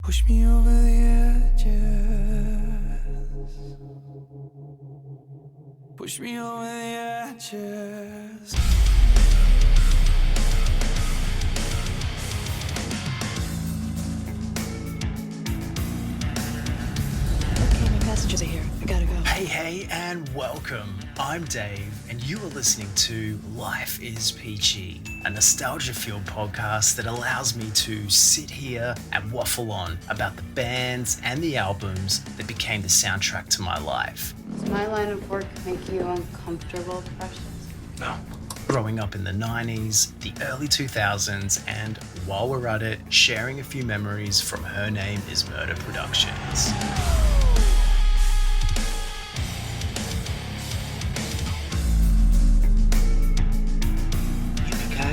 Push me over the edges. Push me over the edges. Okay, my passengers are here. I gotta go. Hey, and welcome. I'm Dave, and you are listening to Life Is Peachy, a nostalgia-fueled podcast that allows me to sit here and waffle on about the bands and the albums that became the soundtrack to my life. Does my line of work make you uncomfortable, Precious? No. Growing up in the 90s, the early 2000s, and while we're at it, sharing a few memories from Her Name Is Murder Productions.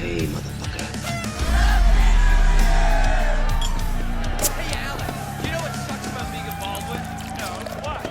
Hey, motherfucker. Hey, Alex, you know what sucks about being a Baldwin? No, what?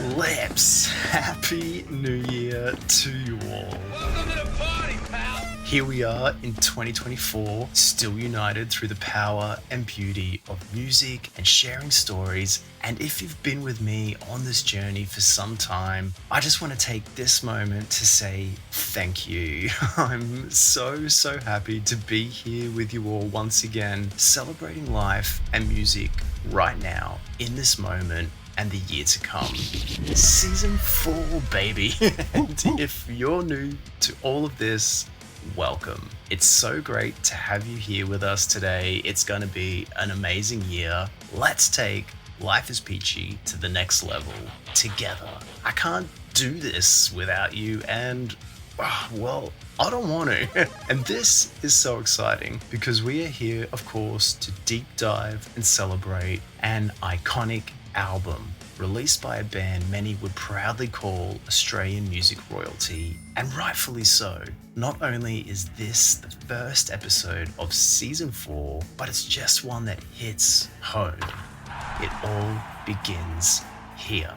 Nothing. Lips, happy new year to you all. Welcome to the party, pal. Here we are in 2024, still united through the power and beauty of music and sharing stories. And if you've been with me on this journey for some time, I just want to take this moment to say thank you. I'm so happy to be here with you all once again, celebrating life and music right now, in this moment, and the year to come. Season 4, baby. And if you're new to all of this, welcome. It's so great to have you here with us today. It's going to be an amazing year. Let's take Life Is Peachy to the next level together. I can't do this without you, and well, I don't want to. And this is so exciting because we are here, of course, to deep dive and celebrate an iconic album released by a band many would proudly call Australian music royalty, and rightfully so. Not only is this the first episode of season 4, but it's just one that hits home. It all begins here.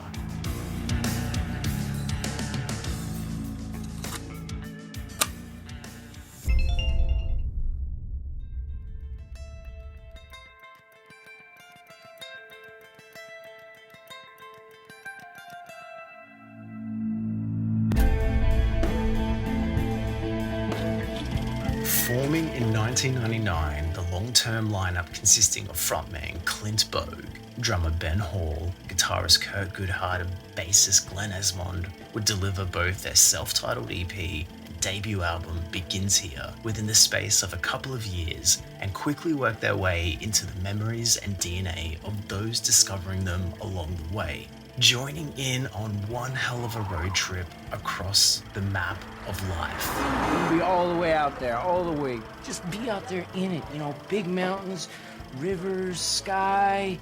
Forming in 1999, the long-term lineup consisting of frontman Clint Boge, drummer Ben Hall, guitarist Kurt Goedhart, and bassist Glenn Esmond would deliver both their self-titled EP and debut album Begins Here within the space of a couple of years, and quickly work their way into the memories and DNA of those discovering them along the way, joining in on one hell of a road trip across the map of life. We'll be all the way out there, all the way. Just be out there in it, big mountains, rivers, sky,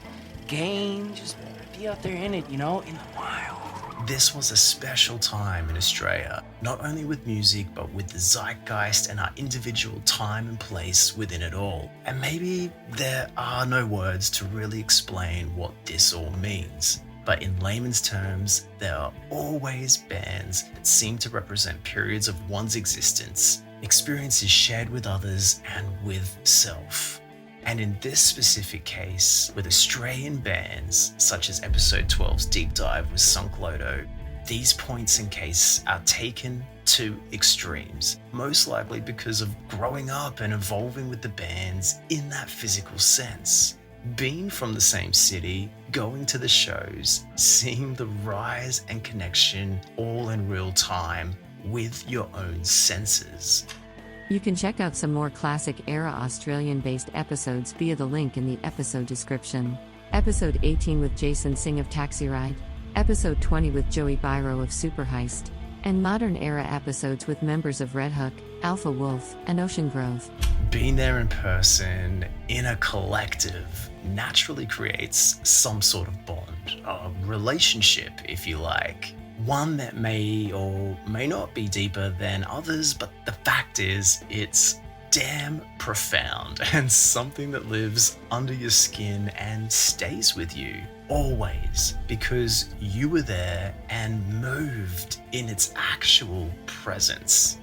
game. Just be out there in it, in the wild. This was a special time in Australia, not only with music, but with the zeitgeist and our individual time and place within it all. And maybe there are no words to really explain what this all means. But in layman's terms, there are always bands that seem to represent periods of one's existence, experiences shared with others and with self. And in this specific case, with Australian bands such as episode 12's deep dive with Sunk Lodo, these points in case are taken to extremes, most likely because of growing up and evolving with the bands in that physical sense. Being from the same city, going to the shows, seeing the rise and connection all in real time with your own senses. You can check out some more classic era Australian-based episodes via the link in the episode description. Episode 18 with Jason Singh of Taxi Ride, Episode 20 with Joey Biro of Super Heist, and modern era episodes with members of Red Hook, Alpha Wolf, and Ocean Grove. Being there in person, in a collective, naturally creates some sort of bond, a relationship, if you like. One that may or may not be deeper than others, but the fact is, it's damn profound and something that lives under your skin and stays with you always because you were there and moved in its actual presence.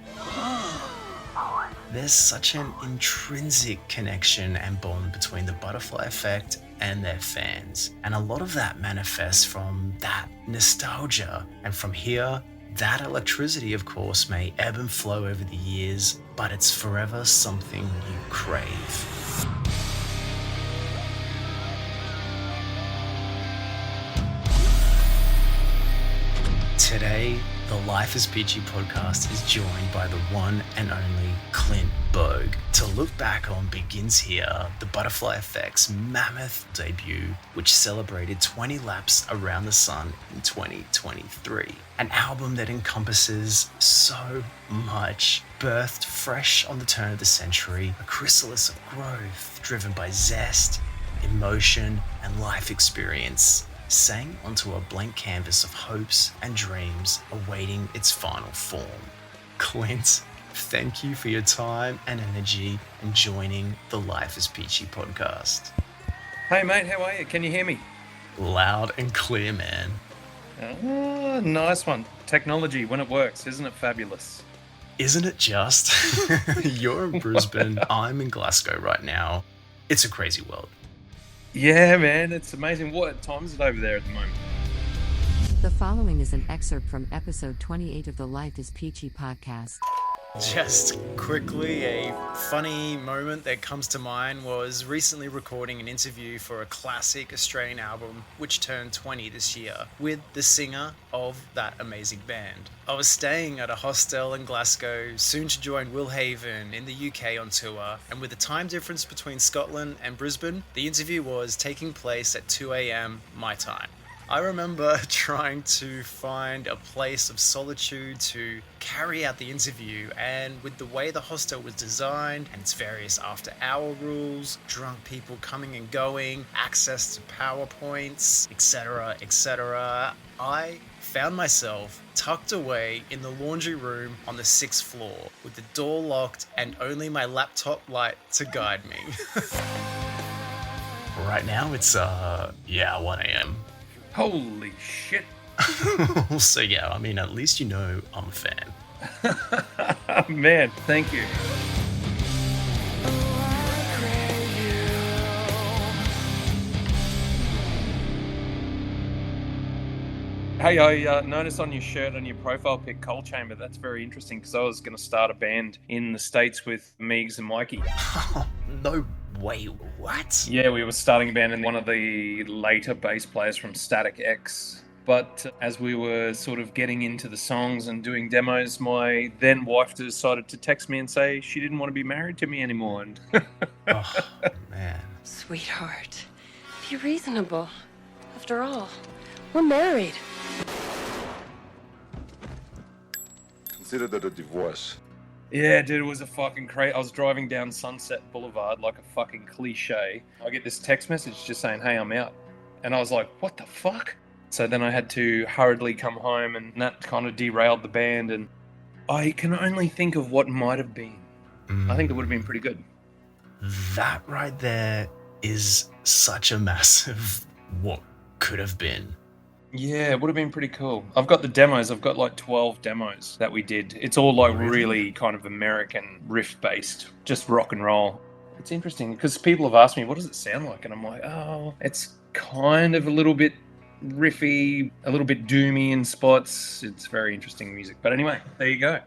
There's such an intrinsic connection and bond between the Butteffly Effect and their fans. And a lot of that manifests from that nostalgia. And from here, that electricity, of course, may ebb and flow over the years, but it's forever something you crave. Today, the Life Is Peachy podcast is joined by the one and only Clint Boge to look back on Begins Here, the Butteffly Effect's mammoth debut, which celebrated 20 laps around the sun in 2023. An album that encompasses so much, birthed fresh on the turn of the century, a chrysalis of growth driven by zest, emotion, and life experience, sang onto a blank canvas of hopes and dreams awaiting its final form. Clint, thank you for your time and energy in joining the Life Is Peachy podcast. Hey mate, how are you? Can you hear me? Loud and clear, man. Oh, nice one. Technology, when it works, isn't it fabulous? Isn't it just? You're in Brisbane, I'm in Glasgow right now. It's a crazy world. Yeah, man, it's amazing. What time is it over there at the moment? The following is an excerpt from episode 28 of the Life Is Peachy podcast. Just quickly, a funny moment that comes to mind was recently recording an interview for a classic Australian album which turned 20 this year with the singer of that amazing band. I was staying at a hostel in Glasgow, soon to join Will Haven in the UK on tour, and with the time difference between Scotland and Brisbane, the interview was taking place at 2 a.m. my time. I remember trying to find a place of solitude to carry out the interview, and with the way the hostel was designed and its various after-hour rules, drunk people coming and going, access to PowerPoints, etc., I found myself tucked away in the laundry room on the 6th floor with the door locked and only my laptop light to guide me. Right now it's 1 a.m. Holy shit. So yeah, I mean, at least you know I'm a fan. Man, thank you. Hey, I noticed on your shirt, on your profile pic, Coal Chamber. That's very interesting because I was going to start a band in the States with Meigs and Mikey. No way, what? Yeah, we were starting a band and one of the later bass players from Static X. But as we were sort of getting into the songs and doing demos, my then wife decided to text me and say she didn't want to be married to me anymore. And Oh, man. Sweetheart, be reasonable. After all, we're married. Consider that a divorce. yeah, dude, it was a fucking crazy. I was driving down Sunset Boulevard like a fucking cliche. I get this text message just saying, hey, I'm out. And I was like, what the fuck? So then I had to hurriedly come home, and that kind of derailed the band. And I can only think of what might have been. I think it would have been pretty good. That right there is such a massive what could have been. Yeah, it would have been pretty cool. I've got the demos. I've got like 12 demos that we did. It's all like really kind of American riff-based, just rock and roll. It's interesting because people have asked me, what does it sound like? And I'm like, oh, it's kind of a little bit riffy, a little bit doomy in spots. It's very interesting music. But anyway, there you go.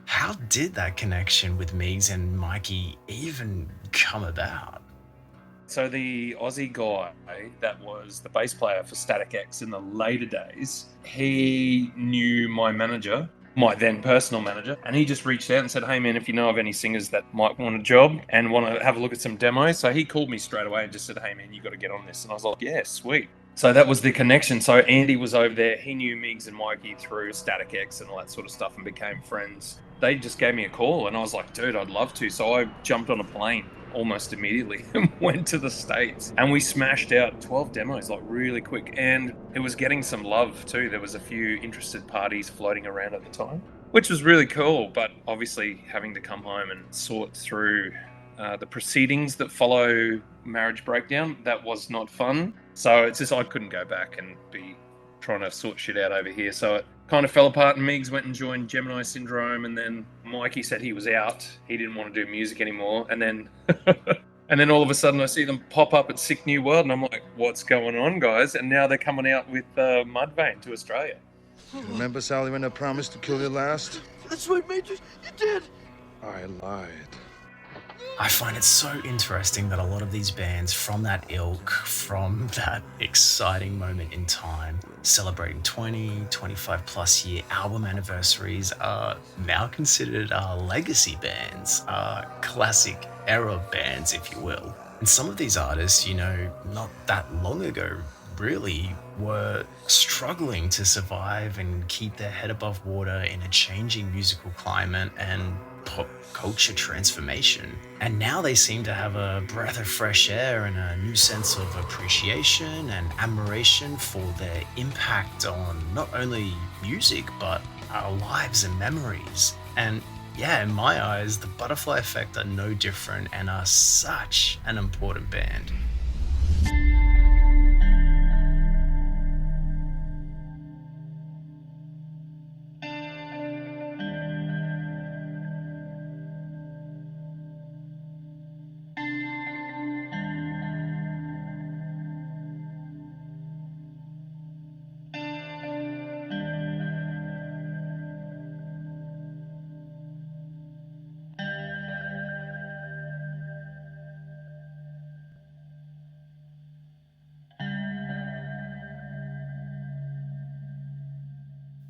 How did that connection with Meigs and Mikey even come about? So the Aussie guy that was the bass player for Static X in the later days, he knew my manager, my then personal manager, and he just reached out and said, hey man, if you know of any singers that might want a job and want to have a look at some demos. So he called me straight away and just said, hey man, you got to get on this. And I was like, yeah, sweet. So that was the connection. So Andy was over there. He knew Meigs and Mikey through Static X and all that sort of stuff and became friends. They just gave me a call and I was like, dude, I'd love to. So I jumped on a plane almost immediately and went to the States, and we smashed out 12 demos like really quick, and it was getting some love too. There was a few interested parties floating around at the time, which was really cool, but obviously having to come home and sort through the proceedings that follow marriage breakdown, that was not fun. So it's just I couldn't go back and be trying to sort shit out over here. So it kind of fell apart, and Meigs went and joined Gemini Syndrome, and then Mikey said he was out. He didn't want to do music anymore. And then and then all of a sudden I see them pop up at Sick New World and I'm like, what's going on, guys? And now they're coming out with Mudvayne to Australia. Remember, Sally, when I promised to kill you last? That's right, Major. You did. I lied. I find it so interesting that a lot of these bands from that ilk, from that exciting moment in time, celebrating 20, 25 plus year album anniversaries, are now considered legacy bands, classic era bands, if you will. And some of these artists, you know, not that long ago, really were struggling to survive and keep their head above water in a changing musical climate and pop culture transformation. And now they seem to have a breath of fresh air and a new sense of appreciation and admiration for their impact on not only music, but our lives and memories. And yeah, in my eyes, the Butteffly Effetc are no different and are such an important band.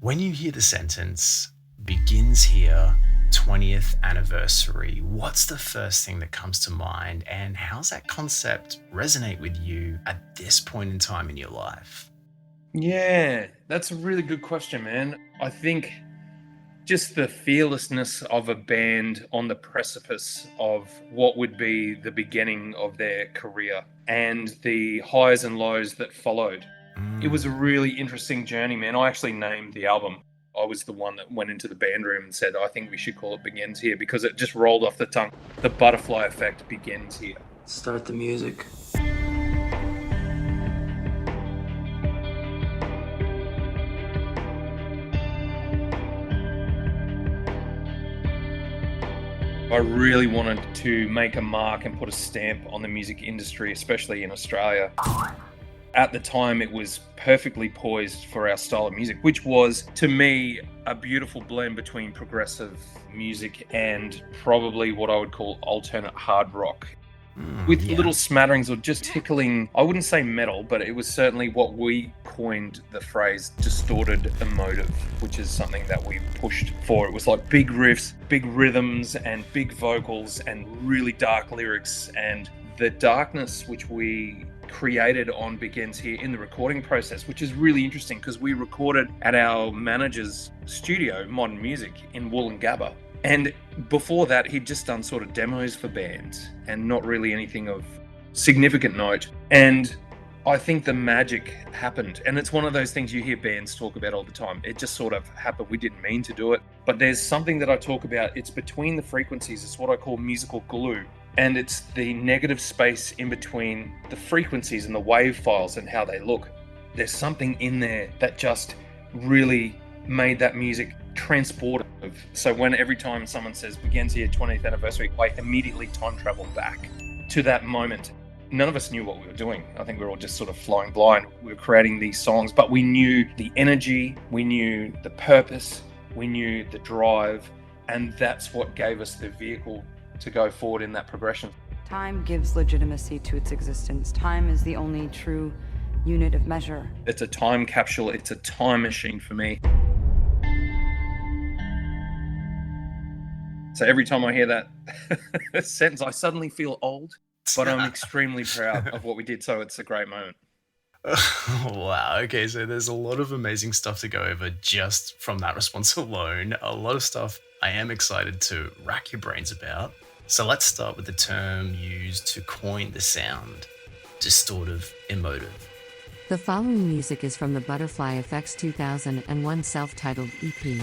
When you hear the sentence, begins here, 20th anniversary, what's the first thing that comes to mind, and how's that concept resonate with you at this point in time in your life? Yeah, that's a really good question, man. I think just the fearlessness of a band on the precipice of what would be the beginning of their career and the highs and lows that followed. It was a really interesting journey, man. I actually named the album. I was the one that went into the band room and said, I think we should call it Begins Here, because it just rolled off the tongue. The Butteffly Effect begins here. Start the music. I really wanted to make a mark and put a stamp on the music industry, especially in Australia. At the time, it was perfectly poised for our style of music, which was, to me, a beautiful blend between progressive music and probably what I would call alternate hard rock. With little smatterings of just tickling, I wouldn't say metal, but it was certainly what we coined the phrase distorted emotive, which is something that we pushed for. It was like big riffs, big rhythms, and big vocals, and really dark lyrics. And the darkness which we created on Begins Here in the recording process, which is really interesting because we recorded at our manager's studio, Modern Music, in Wollongabba. And before that, he'd just done sort of demos for bands and not really anything of significant note. And I think the magic happened. And it's one of those things you hear bands talk about all the time. It just sort of happened. We didn't mean to do it. But there's something that I talk about. It's between the frequencies. It's what I call musical glue. And it's the negative space in between the frequencies and the wave files and how they look. There's something in there that just really made that music transportive. So when every time someone says Begins Here 20th anniversary, I immediately time travel back to that moment. None of us knew what we were doing. I think we were all just sort of flying blind. We were creating these songs, but we knew the energy, we knew the purpose, we knew the drive, and that's what gave us the vehicle to go forward in that progression. Time gives legitimacy to its existence. Time is the only true unit of measure. It's a time capsule. It's a time machine for me. So every time I hear that sentence, I suddenly feel old, but I'm extremely proud of what we did. So it's a great moment. Wow. Okay, so there's a lot of amazing stuff to go over just from that response alone. A lot of stuff I am excited to rack your brains about. So let's start with the term used to coin the sound, distortive emotive. The following music is from the Butteffly Effect's 2001 self-titled EP.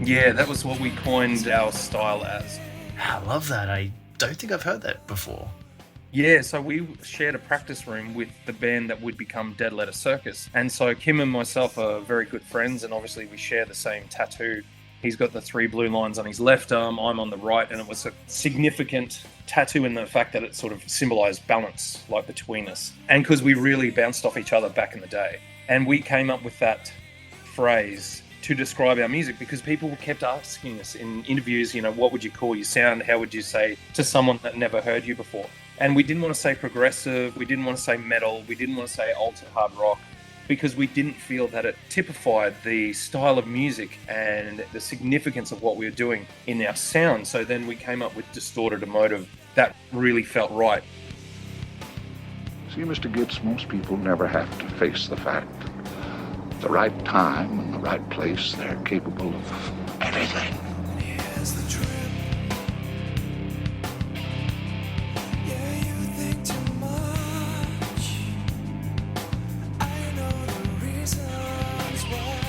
Yeah, that was what we coined our style as. I love that. I don't think I've heard that before. Yeah, so we shared a practice room with the band that would become Dead Letter Circus. And so Kim and myself are very good friends, and obviously we share the same tattoo. He's got the 3 blue lines on his left arm, I'm on the right, and it was a significant tattoo in the fact that it sort of symbolized balance, like between us. And because we really bounced off each other back in the day. And we came up with that phrase to describe our music because people kept asking us in interviews, you know, what would you call your sound? How would you say to someone that never heard you before? And we didn't want to say progressive, we didn't want to say metal, we didn't want to say altered hard rock, because we didn't feel that it typified the style of music and the significance of what we were doing in our sound. So then we came up with distorted emotive. That really felt right. See, Mr. Gibbs, most people never have to face the fact that at the right time and the right place, they're capable of anything. Here's the trip. Yeah, you think too much. I know the reasons why.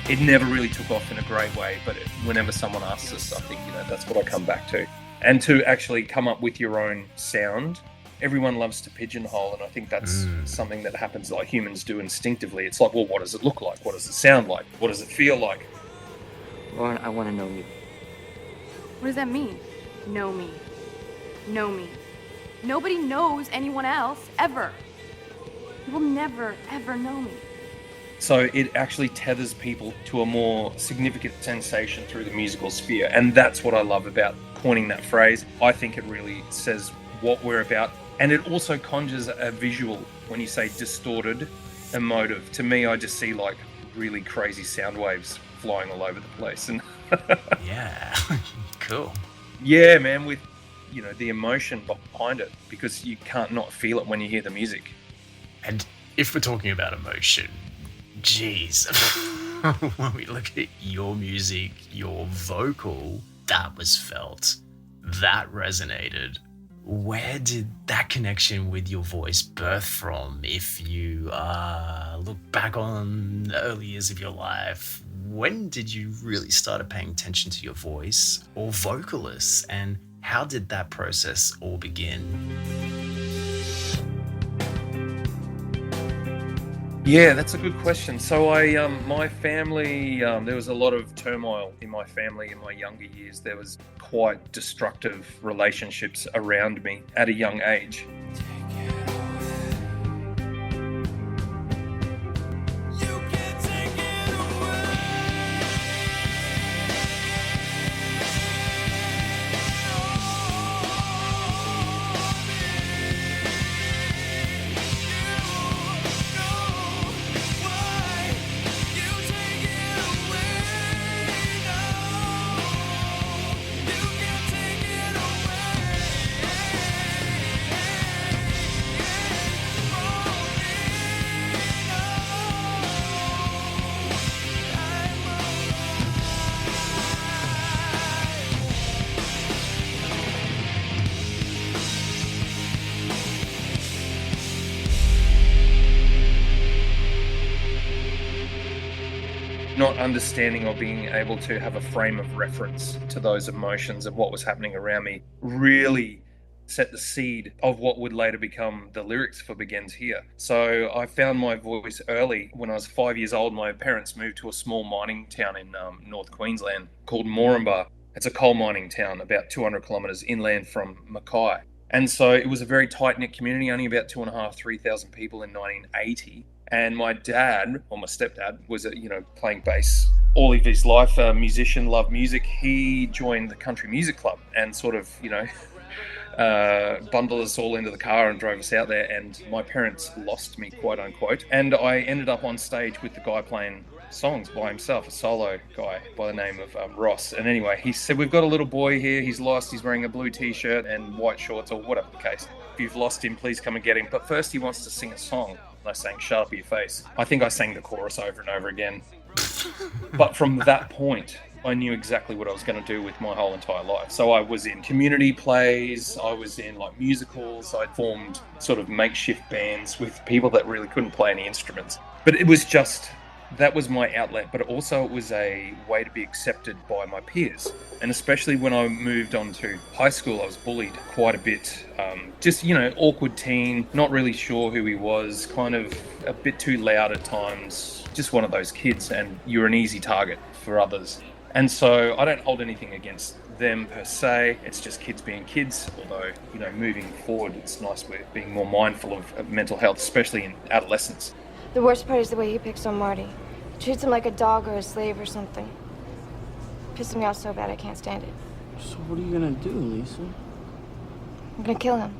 It never really took off in a great way, but whenever someone asks us, I think, you know, that's what I come back to. And to actually come up with your own sound. Everyone loves to pigeonhole, and I think that's something that happens like humans do instinctively. It's like, well, what does it look like? What does it sound like? What does it feel like? Lauren, I want to know you. What does that mean? Know me. Know me. Nobody knows anyone else, ever. You will never, ever know me. So it actually tethers people to a more significant sensation through the musical sphere. And that's what I love about coining that phrase. I think it really says what we're about. And it also conjures a visual when you say distorted emotive. To me, I just see like really crazy sound waves flying all over the place. And Yeah, cool. Yeah, man, with, you know, the emotion behind it, because you can't not feel it when you hear the music. And if we're talking about emotion, geez, when we look at your music, your vocal, that was felt, that resonated. Where did that connection with your voice birth from? If you look back on the early years of your life, when did you really start paying attention to your voice or vocalists, and how did that process all begin? Yeah, that's a good question. So my family, there was a lot of turmoil in my family in my younger years. There was quite destructive relationships around me at a young age. Not understanding or being able to have a frame of reference to those emotions of what was happening around me really set the seed of what would later become the lyrics for Begins Here. So I found my voice early. When I was 5 years old, my parents moved to a small mining town in North Queensland called Moranbah. It's a coal mining town about 200 kilometres inland from Mackay. And so it was a very tight-knit community, only about 2,500, 3,000 people in 1980. And my dad, or my stepdad, was, playing bass all of his life, a musician, loved music. He joined the country music club and sort of, bundled us all into the car and drove us out there. And my parents lost me, quote unquote. And I ended up on stage with the guy playing songs by himself, a solo guy by the name of Ross. And anyway, he said, "We've got a little boy here. He's lost. He's wearing a blue t-shirt and white shorts," or whatever the case. "If you've lost him, please come and get him. But first he wants to sing a song." And I sang "Shut Up Your Face." I think I sang the chorus over and over again. But from that point, I knew exactly what I was going to do with my whole entire life. So I was in community plays, I was in musicals, I formed sort of makeshift bands with people that really couldn't play any instruments. But it was just that was my outlet, but also it was a way to be accepted by my peers. And especially when I moved on to high school, I was bullied quite a bit. Just, awkward teen, not really sure who he was, kind of a bit too loud at times, just one of those kids, and you're an easy target for others. And so I don't hold anything against them per se. It's just kids being kids. Although, moving forward, it's nice we're being more mindful of mental health, especially in adolescence. The worst part is the way he picks on Marty. He treats him like a dog or a slave or something. Pisses me off so bad I can't stand it. So what are you gonna do, Lisa? I'm gonna kill him.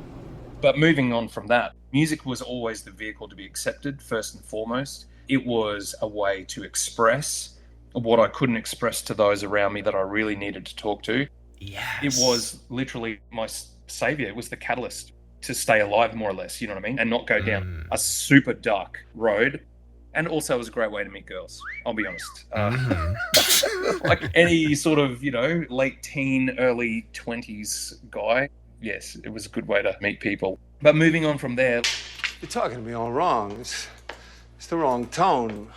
But moving on from that, music was always the vehicle to be accepted, first and foremost. It was a way to express what I couldn't express to those around me that I really needed to talk to. Yes. It was literally my savior. It was the catalyst to stay alive, more or less, you know what I mean? And not go down a super dark road. And also it was a great way to meet girls, I'll be honest. Like any sort of, late teen, early 20s guy. Yes, it was a good way to meet people. But moving on from there... You're talking to me all wrong. It's the wrong tone.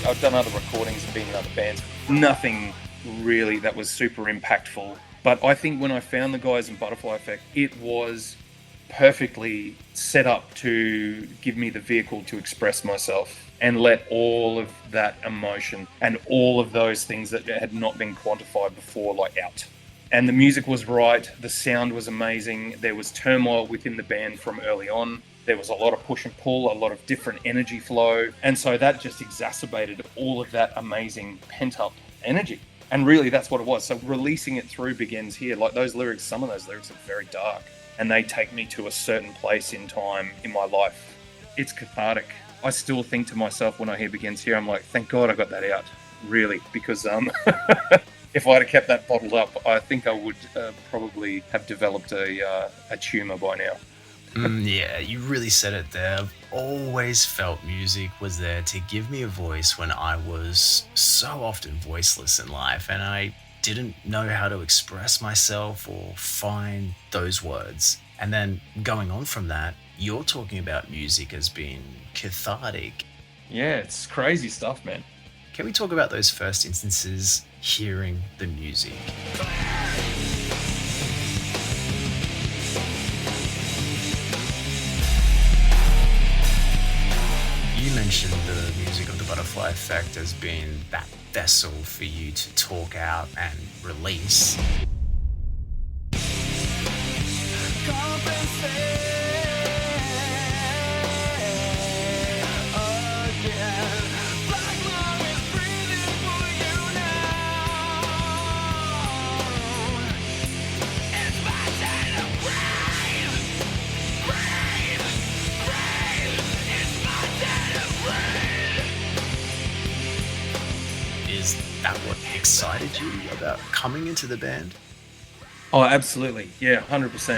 I've done other recordings and been in other bands. Nothing really that was super impactful. But I think when I found the guys in Butteffly Effetc, it was perfectly set up to give me the vehicle to express myself and let all of that emotion and all of those things that had not been quantified before, out. And the music was right. The sound was amazing. There was turmoil within the band from early on. There was a lot of push and pull, a lot of different energy flow. And so that just exacerbated all of that amazing pent-up energy. And really, that's what it was. So releasing it through begins here. Like those lyrics, some of those lyrics are very dark. And they take me to a certain place in time in my life. It's cathartic. I still think to myself when I hear Begins Here, I'm like, thank God I got that out. Really. Because if I'd have kept that bottled up, I think I would probably have developed a tumour by now. Yeah, you really said it there. I've always felt music was there to give me a voice when I was so often voiceless in life and I didn't know how to express myself or find those words. And then going on from that, you're talking about music as being cathartic. Yeah, it's crazy stuff, man. Can we talk about those first instances hearing the music? You mentioned the music of the Butteffly Effect as being that vessel for you to talk out and release. Is that what excited you about coming into the band? Oh, absolutely. Yeah, 100%.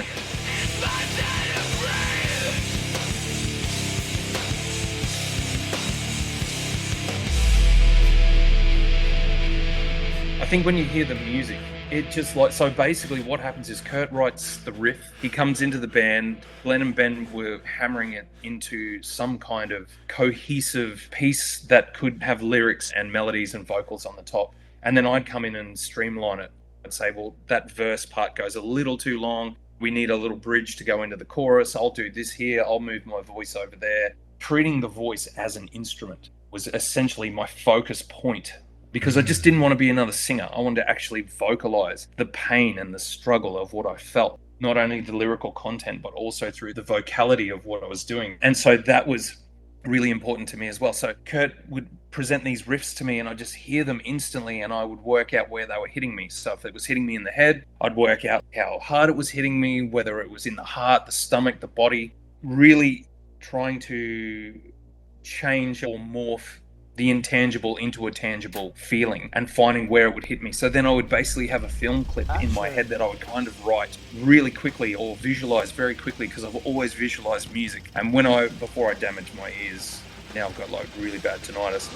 I think when you hear the music, it just so basically what happens is Kurt writes the riff, he comes into the band, Glenn and Ben were hammering it into some kind of cohesive piece that could have lyrics and melodies and vocals on the top. And then I'd come in and streamline it. I'd say, well, that verse part goes a little too long. We need a little bridge to go into the chorus. I'll do this here. I'll move my voice over there. Treating the voice as an instrument was essentially my focus point, because I just didn't want to be another singer. I wanted to actually vocalize the pain and the struggle of what I felt, not only the lyrical content, but also through the vocality of what I was doing. And so that was really important to me as well. So Kurt would present these riffs to me and I'd just hear them instantly and I would work out where they were hitting me. So if it was hitting me in the head, I'd work out how hard it was hitting me, whether it was in the heart, the stomach, the body, really trying to change or morph the intangible into a tangible feeling and finding where it would hit me. So then I would basically have a film clip in my head that I would kind of write really quickly or visualize very quickly, because I've always visualized music. And before I damaged my ears, now I've got like really bad tinnitus.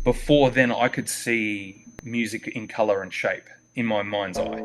Before then, I could see music in color and shape in my mind's eye.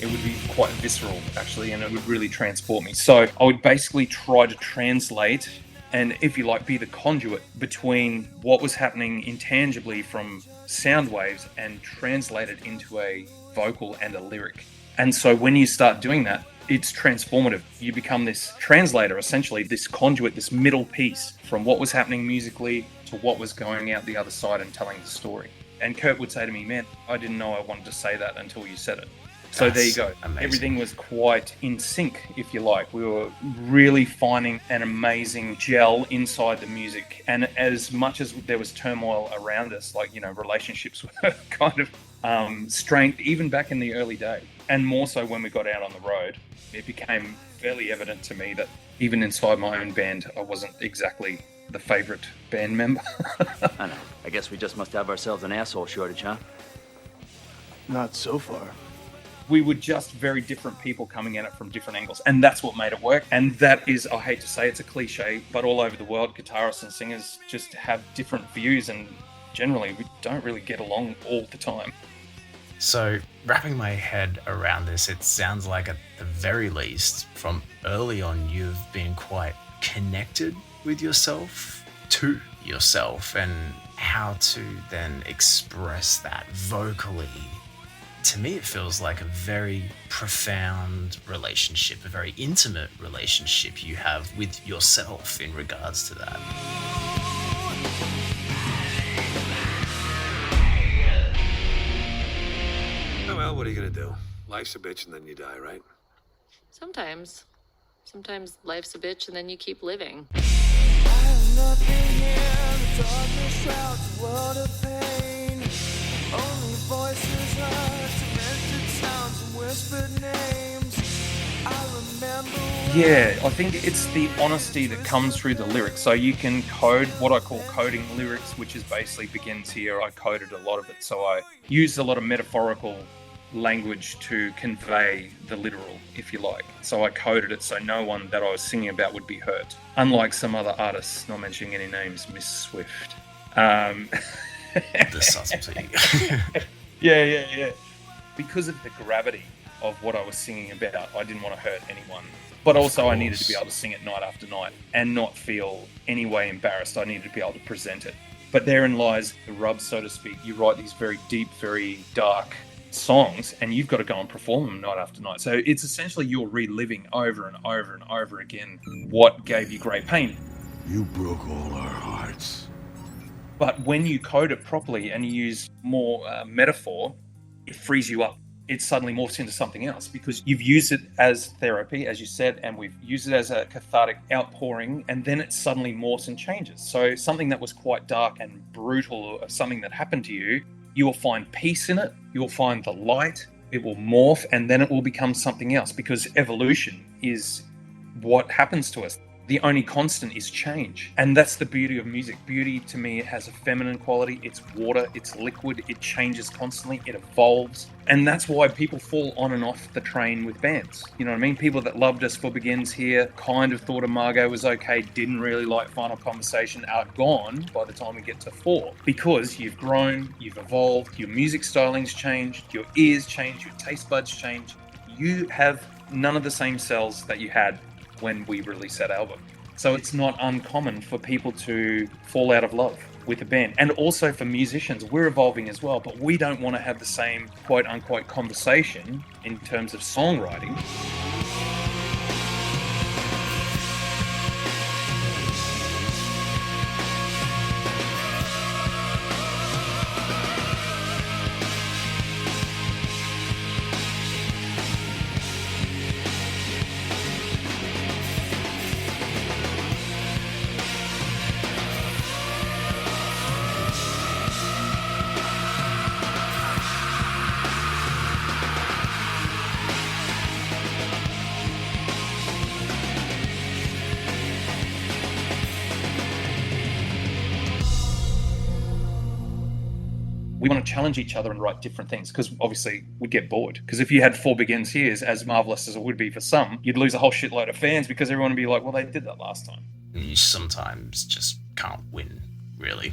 It would be quite visceral, actually, and it would really transport me. So I would basically try to translate and, if you like, be the conduit between what was happening intangibly from sound waves and translate it into a vocal and a lyric. And so when you start doing that, it's transformative. You become this translator, essentially, this conduit, this middle piece from what was happening musically to what was going out the other side and telling the story. And Kurt would say to me, man, I didn't know I wanted to say that until you said it. So there you go. Amazing. Everything was quite in sync, if you like. We were really finding an amazing gel inside the music. And as much as there was turmoil around us, like, you know, relationships were kind of strained even back in the early days. And more so when we got out on the road, it became fairly evident to me that even inside my own band, I wasn't exactly the favorite band member. I know. I guess we just must have ourselves an asshole shortage, huh? Not so far. We were just very different people coming at it from different angles, and that's what made it work. And that is, I hate to say it's a cliche, but all over the world, guitarists and singers just have different views, and generally we don't really get along all the time. So, wrapping my head around this, it sounds like at the very least, from early on, you've been quite connected with yourself, to yourself, and how to then express that vocally. To me, it feels like a very profound relationship, a very intimate relationship you have with yourself in regards to that. Oh, well, what are you gonna do? Life's a bitch and then you die, right? Sometimes. Sometimes life's a bitch and then you keep living. Only voices heard, demented sounds and whispered names. I remember. Yeah, I think it's the honesty that comes through the lyrics. So you can code what I call coding lyrics, which is basically begins here. I coded a lot of it. So I used a lot of metaphorical language to convey the literal, if you like. So I coded it so no one that I was singing about would be hurt. Unlike some other artists, not mentioning any names, Miss Swift. The subtlety. Yeah. Because of the gravity of what I was singing about, I didn't want to hurt anyone. But also I needed to be able to sing it night after night and not feel any way embarrassed. I needed to be able to present it. But therein lies the rub, so to speak. You write these very deep, very dark songs and you've got to go and perform them night after night. So it's essentially you're reliving over and over and over again what gave you great pain. You broke all our hearts. But when you code it properly and you use more metaphor, it frees you up. It suddenly morphs into something else because you've used it as therapy, as you said, and we've used it as a cathartic outpouring, and then it suddenly morphs and changes. So something that was quite dark and brutal, or something that happened to you, you will find peace in it, you will find the light, it will morph, and then it will become something else because evolution is what happens to us. The only constant is change. And that's the beauty of music. Beauty, to me, it has a feminine quality. It's water, it's liquid, it changes constantly, it evolves. And that's why people fall on and off the train with bands. You know what I mean? People that loved us for Begins here, kind of thought Imago was okay, didn't really like Final Conversation, are gone by the time we get to 4. Because you've grown, you've evolved, your music styling's changed, your ears changed, your taste buds changed. You have none of the same cells that you had when we released that album. So it's not uncommon for people to fall out of love with a band. And also for musicians, we're evolving as well, but we don't want to have the same quote unquote conversation in terms of songwriting. we want to challenge each other and write different things, because obviously we'd get bored. Because if you had 4 Big Ends Here's, as marvelous as it would be for some, you'd lose a whole shitload of fans because everyone would be like, well, they did that last time. You sometimes just can't win, really.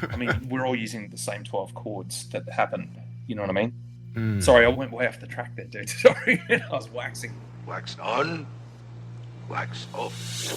I mean, we're all using the same 12 chords that happen. You know what I mean? Mm. Sorry, I went way off the track there, dude. Sorry, I was waxing. Wax on, wax off.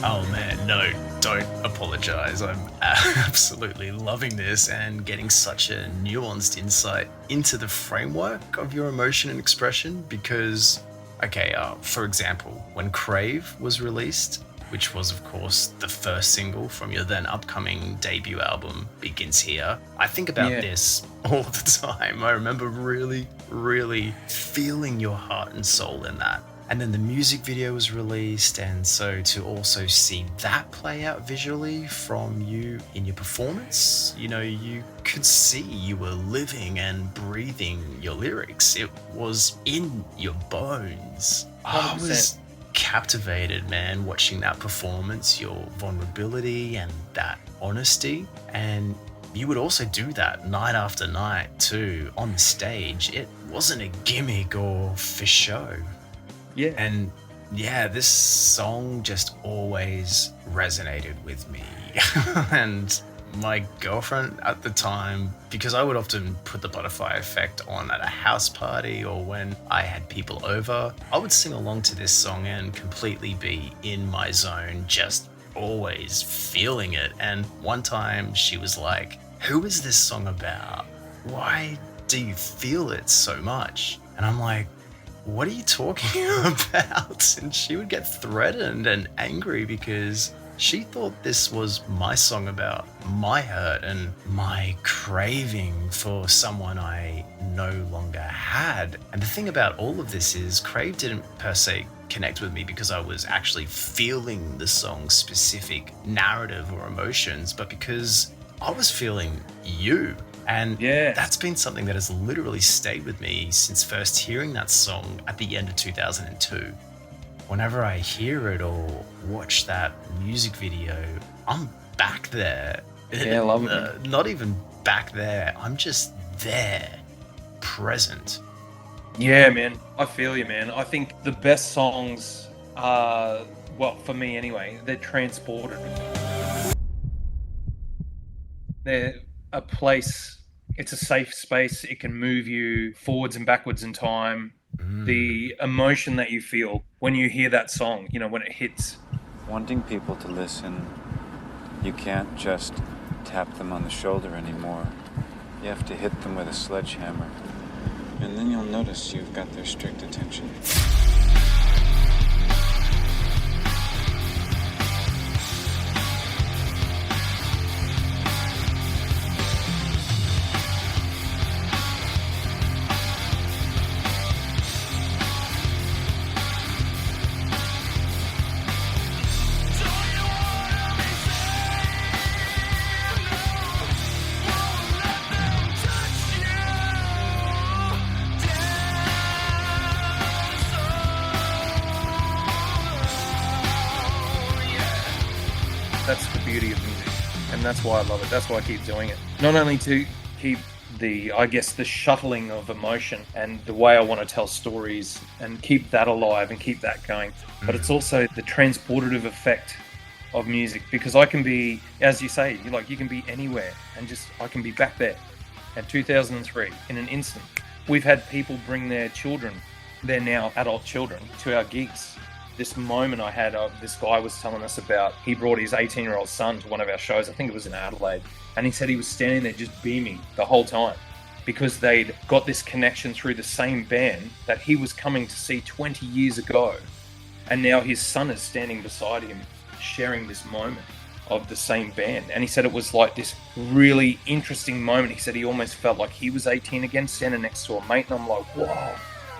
Oh man, no, don't apologize. I'm absolutely loving this and getting such a nuanced insight into the framework of your emotion and expression because, okay, for example, when Crave was released, which was of course the first single from your then upcoming debut album, Begins Here, I think about this all the time. I remember really, really feeling your heart and soul in that. And then the music video was released, and so to also see that play out visually from you in your performance, you know, you could see you were living and breathing your lyrics. It was in your bones. 100%. I was captivated, man, watching that performance, your vulnerability and that honesty. And you would also do that night after night too on the stage. It wasn't a gimmick or for show. Yeah. And yeah, this song just always resonated with me. And my girlfriend at the time, because I would often put the Butteffly Effect on at a house party or when I had people over, I would sing along to this song and completely be in my zone, just always feeling it. And one time she was like, "Who is this song about? Why do you feel it so much?" And I'm like, "What are you talking about?" And she would get threatened and angry because she thought this was my song about my hurt and my craving for someone I no longer had. And the thing about all of this is Crave didn't per se connect with me because I was actually feeling the song's specific narrative or emotions, but because I was feeling you. And that's been something that has literally stayed with me since first hearing that song at the end of 2002. Whenever I hear it or watch that music video, I'm back there. Yeah, I love it. Not even back there, I'm just there, present. Yeah, man, I feel you, man. I think the best songs are, well, for me anyway, they're transported. They're a place, it's a safe space. It can move you forwards and backwards in time. The emotion that you feel when you hear that song, you know, when it hits. Wanting people to listen, you can't just tap them on the shoulder anymore. You have to hit them with a sledgehammer. And then you'll notice you've got their strict attention. That's the beauty of music, and that's why I love it. That's why I keep doing it. Not only to keep the, I guess, the shuttling of emotion and the way I want to tell stories and keep that alive and keep that going, but it's also the transportative effect of music, because I can be, as you say, you can be anywhere and just, I can be back there at 2003 in an instant. We've had people bring their children, they're now adult children, to our gigs. This moment I had, this guy was telling us about, he brought his 18-year-old son to one of our shows, I think it was in Adelaide, and he said he was standing there just beaming the whole time because they'd got this connection through the same band that he was coming to see 20 years ago, and now his son is standing beside him sharing this moment of the same band. And he said it was like this really interesting moment. He said he almost felt like he was 18 again, standing next to a mate, and I'm like, whoa.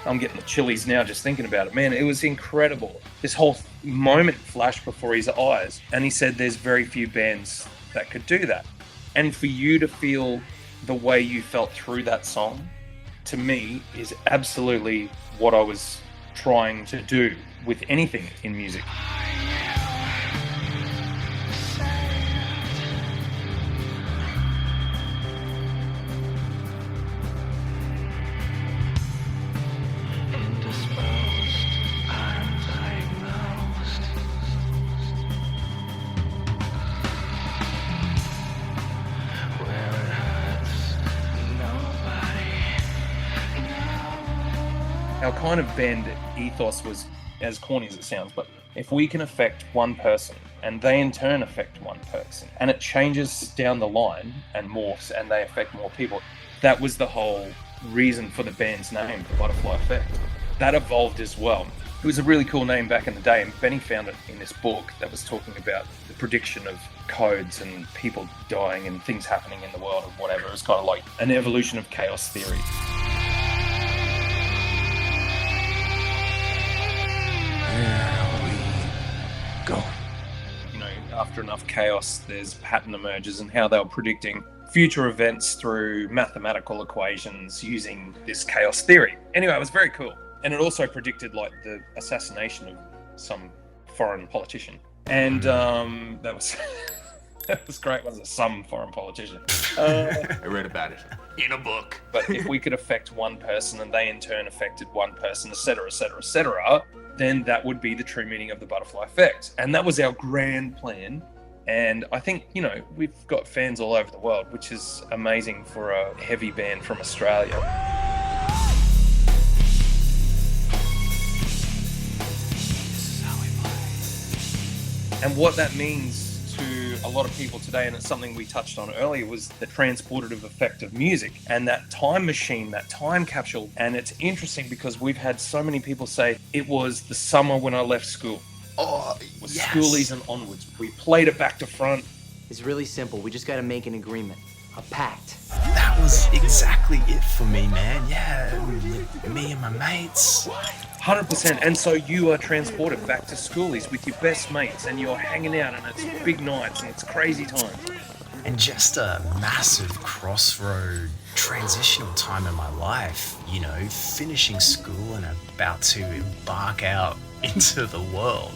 I'm getting the chillies now just thinking about it. Man, it was incredible. This whole moment flashed before his eyes. And he said there's very few bands that could do that. And for you to feel the way you felt through that song, to me, is absolutely what I was trying to do with anything in music. kind of band ethos was, as corny as it sounds, but if we can affect one person and they in turn affect one person and it changes down the line and morphs and they affect more people, that was the whole reason for the band's name, the Butteffly Effect. That evolved as well. It was a really cool name back in the day, and Benny found it in this book that was talking about the prediction of codes and people dying and things happening in the world and whatever. It was kind of like an evolution of chaos theory. Here we go. You know, after enough chaos, there's pattern emerges, and how they were predicting future events through mathematical equations using this chaos theory. Anyway, it was very cool. And it also predicted like the assassination of some foreign politician. And that was that was great. Was it some foreign politician? I read about it in a book. But if we could affect one person and they in turn affected one person, etc., etc., etc., then that would be the true meaning of the Butteffly Effect. And that was our grand plan. And I think, you know, we've got fans all over the world, which is amazing for a heavy band from Australia. And what that means to a lot of people today, and it's something we touched on earlier, was the transportative effect of music and that time machine, that time capsule. And it's interesting because we've had so many people say it was the summer when I left school. Oh, was yes. Schoolies and onwards. We played it back to front. It's really simple. We just got to make an agreement, a pact. That was exactly it for me, man. Yeah, me and my mates. 100%. And so you are transported back to schoolies with your best mates and you're hanging out and it's big nights and it's crazy time. And just a massive crossroad transitional time in my life, you know, finishing school and about to embark out into the world.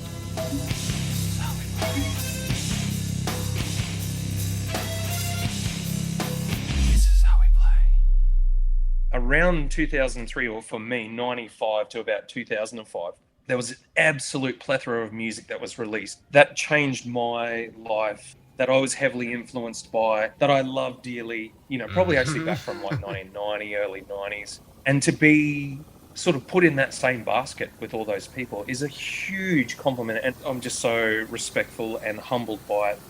Around 2003, or for me, 95 to about 2005, there was an absolute plethora of music that was released. That changed my life, that I was heavily influenced by, that I loved dearly, you know, probably actually back from like 1990, early 90s. And to be sort of put in that same basket with all those people is a huge compliment. And I'm just so respectful and humbled by it.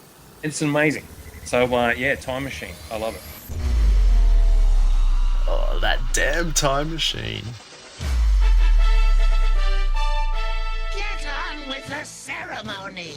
It's amazing. So, yeah, Time Machine. I love it. Oh, that damn time machine. Get on with the ceremony.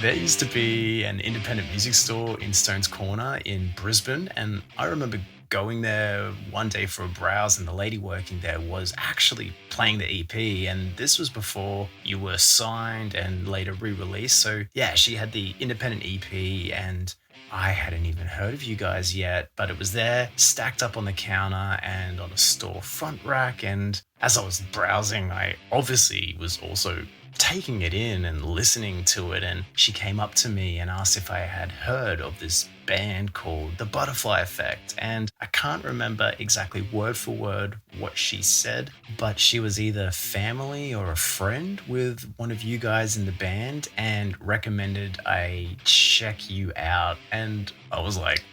There used to be an independent music store in Stones Corner in Brisbane, and I remember going there one day for a browse, and the lady working there was actually playing the EP, and this was before you were signed and later re-released. So yeah, she had the independent EP, and I hadn't even heard of you guys yet, but it was there stacked up on the counter and on a store front rack. And as I was browsing, I obviously was also taking it in and listening to it, and she came up to me and asked if I had heard of this band called the Butteffly Effect. And I can't remember exactly word for word what she said, but she was either family or a friend with one of you guys in the band and recommended I check you out. And I was like,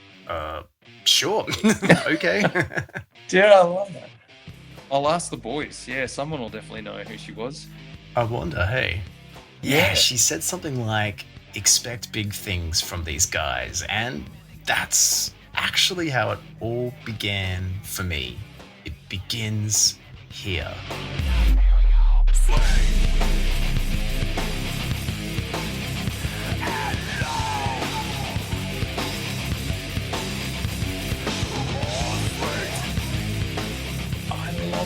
sure. Okay. Dude, I love that. I'll ask the boys. Yeah, someone will definitely know who she was. I wonder, hey. Yeah, she said something like, expect big things from these guys. And that's actually how it all began for me. It begins here.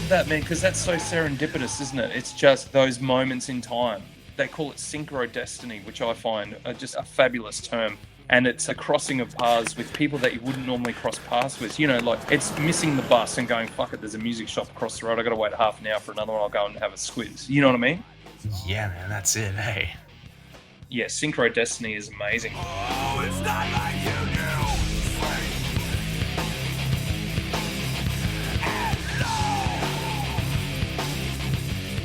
That, man, because that's so serendipitous, isn't it? It's just those moments in time. They call it synchrodestiny, which I find just a fabulous term. And it's a crossing of paths with people that you wouldn't normally cross paths with. You know, like it's missing the bus and going, fuck it, there's a music shop across the road. I got to wait half an hour for another one. I'll go and have a squiz. You know what I mean? Yeah, man, that's it, hey. Yeah, synchrodestiny is amazing. Oh, it's not like you knew.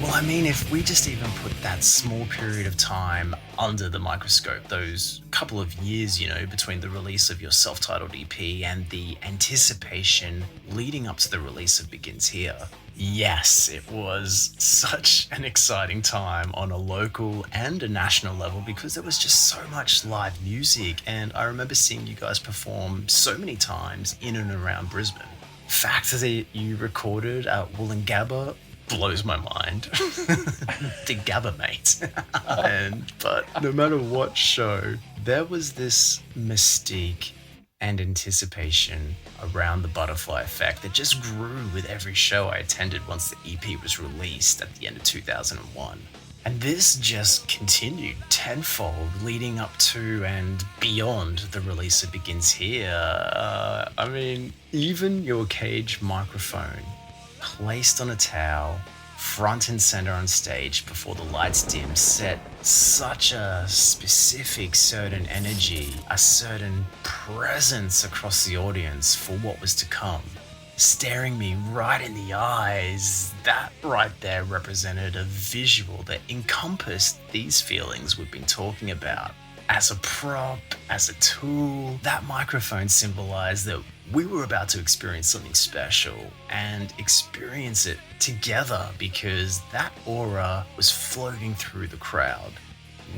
Well, Well, I mean, if we just even put that small period of time under the microscope, those couple of years, between the release of your self-titled EP and the anticipation leading up to the release of Begins Here, yes, it was such an exciting time on a local and a national level because there was just so much live music, and I remember seeing you guys perform so many times in and around Brisbane. The fact that you recorded at Wollongabba blows my mind. The Gabba, mate. But no matter what show, there was this mystique and anticipation around the Butteffly Effect that just grew with every show I attended once the EP was released at the end of 2001. And this just continued tenfold leading up to and beyond the release of Begins Here. I mean, even your cage microphone placed on a towel, front and center on stage before the lights dim, set such a specific certain energy, a certain presence across the audience for what was to come. Staring me right in the eyes, that right there represented a visual that encompassed these feelings we've been talking about. As a prop, as a tool, that microphone symbolized that we were about to experience something special and experience it together because that aura was floating through the crowd.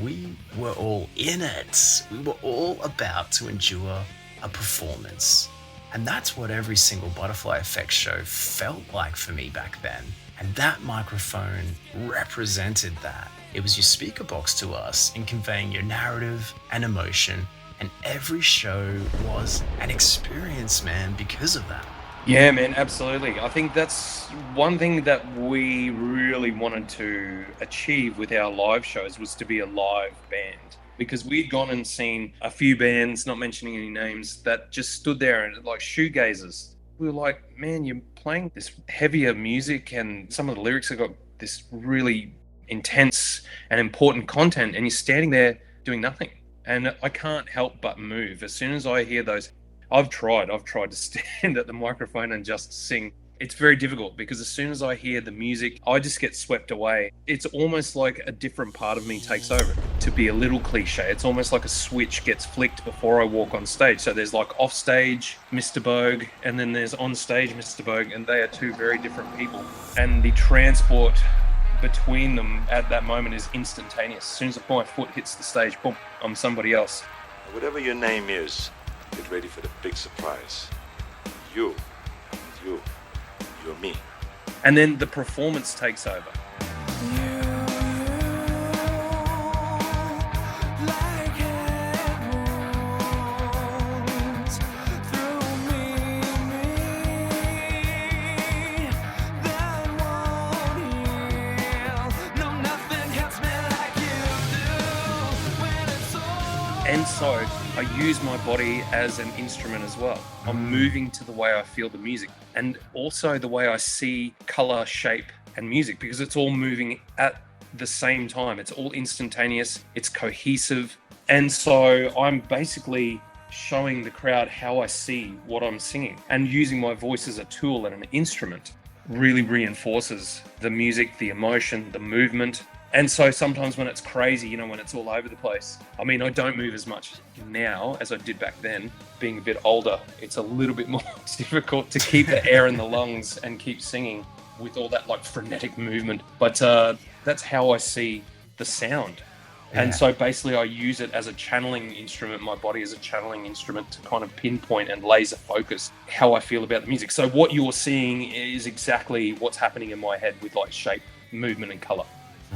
We were all in it. We were all about to endure a performance. And that's what every single Butteffly Effect show felt like for me back then. And that microphone represented that. It was your speaker box to us in conveying your narrative and emotion. And every show was an experience, man, because of that. Yeah, man, absolutely. I think that's one thing that we really wanted to achieve with our live shows was to be a live band. Because we'd gone and seen a few bands, not mentioning any names, that just stood there and like shoegazers. We were like, man, you're playing this heavier music and some of the lyrics have got this really intense and important content and you're standing there doing nothing. And I can't help but move. As soon as I hear those, I've tried to stand at the microphone and just sing. It's very difficult because as soon as I hear the music, I just get swept away. It's almost like a different part of me takes over. To be a little cliche, it's almost like a switch gets flicked before I walk on stage. So there's like off stage Mr. Boge, and then there's on stage Mr. Boge, and they are two very different people. And the transport between them at that moment is instantaneous. As soon as my foot hits the stage, boom, I'm somebody else. Whatever your name is, get ready for the big surprise. You're me. And then the performance takes over. And so I use my body as an instrument as well. I'm moving to the way I feel the music and also the way I see color, shape, and music because it's all moving at the same time. It's all instantaneous, it's cohesive. And so I'm basically showing the crowd how I see what I'm singing, and using my voice as a tool and an instrument really reinforces the music, the emotion, the movement. And so sometimes when it's crazy, when it's all over the place, I mean, I don't move as much now as I did back then. Being a bit older, it's a little bit more difficult to keep the air in the lungs and keep singing with all that like frenetic movement. But that's how I see the sound. Yeah. And so basically I use it as a channeling instrument, my body as a channeling instrument to kind of pinpoint and laser focus how I feel about the music. So what you're seeing is exactly what's happening in my head with like shape, movement and color.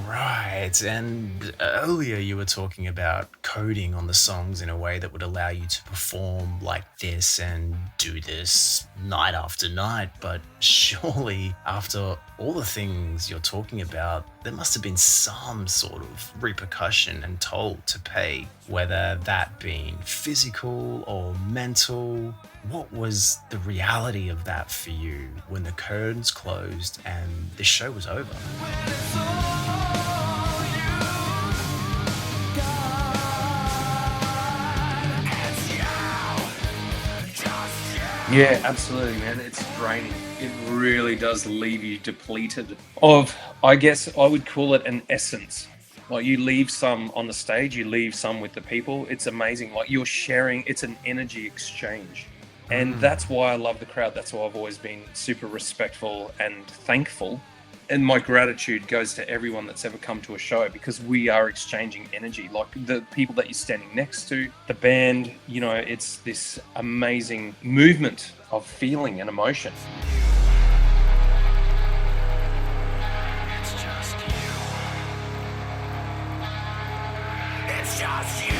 Right, and earlier you were talking about coding on the songs in a way that would allow you to perform like this and do this night after night, but surely after all the things you're talking about, there must have been some sort of repercussion and toll to pay, whether that being physical or mental. What was the reality of that for you when the curtains closed and the show was over? Yeah, absolutely, man. It's draining. It really does leave you depleted of, I guess I would call it an essence. Like, you leave some on the stage, you leave some with the people. It's amazing. Like, you're sharing, it's an energy exchange. And that's why I love the crowd. That's why I've always been super respectful and thankful. And my gratitude goes to everyone that's ever come to a show, because we are exchanging energy. Like, the people that you're standing next to, the band, you know, it's this amazing movement of feeling and emotion. It's just you. It's just you.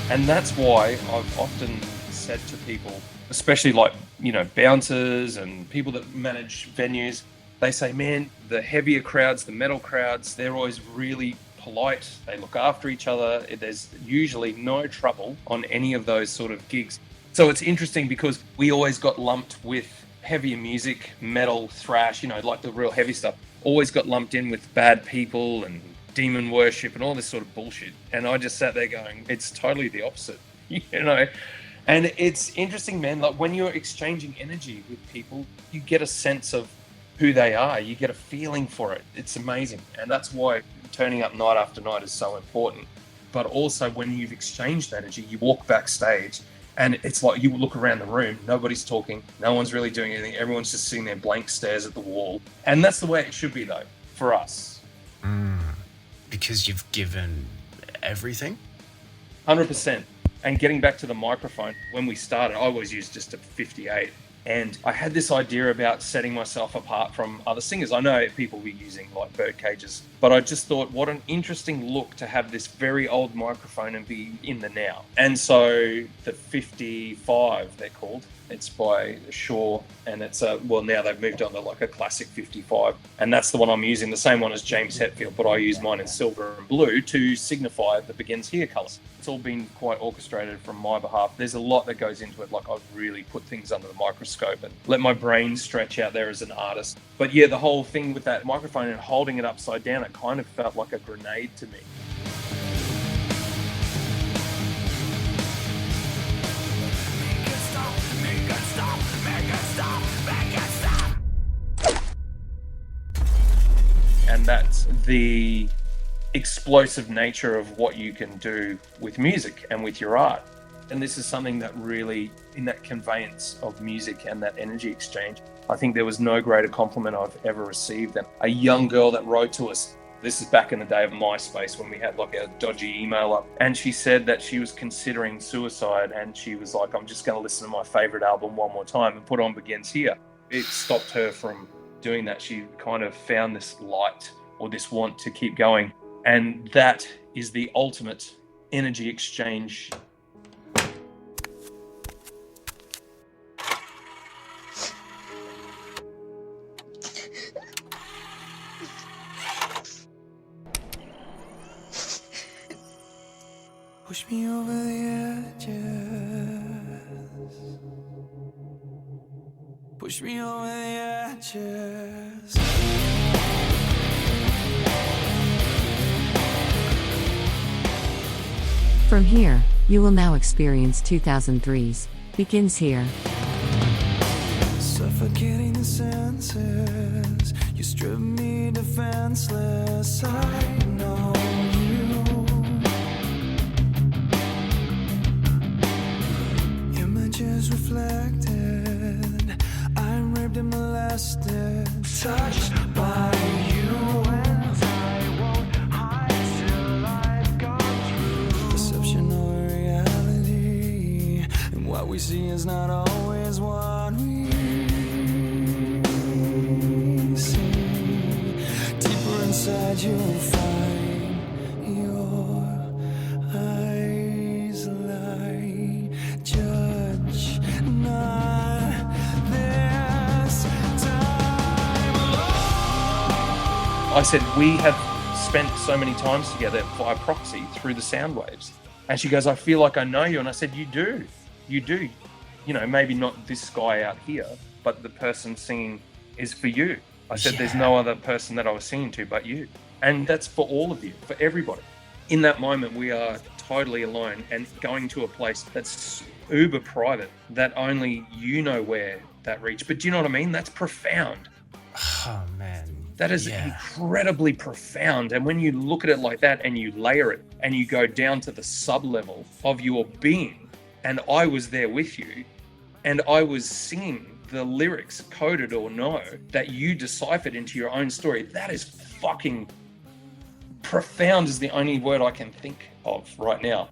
And that's why I've often said to people, especially like, you know, bouncers and people that manage venues, they say, man, the heavier crowds, the metal crowds, they're always really polite. They look after each other. There's usually no trouble on any of those sort of gigs. So it's interesting because we always got lumped with heavier music, metal, thrash, you know, like the real heavy stuff, always got lumped in with bad people and demon worship and all this sort of bullshit. And I just sat there going, it's totally the opposite, you know? And it's interesting, man, like when you're exchanging energy with people, you get a sense of who they are. You get a feeling for it. It's amazing. And that's why turning up night after night is so important. But also when you've exchanged energy, you walk backstage and it's like you look around the room, nobody's talking, no one's really doing anything. Everyone's just sitting there blank stares at the wall. And that's the way it should be though, for us. Because you've given everything? 100%. And getting back to the microphone, when we started, I always used just a 58. And I had this idea about setting myself apart from other singers. I know people were using like bird cages, but I just thought, what an interesting look to have this very old microphone and be in the now. And so the 55, they're called. It's by Shaw, and it's well, now they've moved on to like a classic 55, and that's the one I'm using, the same one as James Hetfield, but I use mine in silver and blue to signify the Begins Here colours. It's all been quite orchestrated from my behalf. There's a lot that goes into it. Like, I've really put things under the microscope and let my brain stretch out there as an artist. But yeah, the whole thing with that microphone and holding it upside down, it kind of felt like a grenade to me. And that's the explosive nature of what you can do with music and with your art. And this is something that really, in that conveyance of music and that energy exchange, I think there was no greater compliment I've ever received than a young girl that wrote to us. This is back in the day of MySpace when we had like a dodgy email up. And she said that she was considering suicide, and she was like, I'm just going to listen to my favorite album one more time and put on Begins Here. It stopped her from doing that. She kind of found this light or this want to keep going. And that is the ultimate energy exchange. Push me over the edges. Push me over the edges. From here, you will now experience 2003's Begins Here. Suffocating the senses, you strip me defenseless. I know you. Images reflected, I'm raped and molested, touched by you. And I won't hide till I've gone through. Perception or reality, and what we see is not always what we see. Deeper inside you'll find I said, we have spent so many times together via proxy through the sound waves. And she goes, I feel like I know you. And I said, you do. You know, maybe not this guy out here, but the person singing is for you. I said, there's no other person that I was singing to but you. And that's for all of you, for everybody. In that moment, we are totally alone and going to a place that's uber private, that only you know where that reach. But do you know what I mean? That's profound. Oh, man. That is incredibly profound. And when you look at it like that and you layer it and you go down to the sub-level of your being, and I was there with you, and I was singing the lyrics, coded or no, that you deciphered into your own story, that is fucking profound is the only word I can think of right now.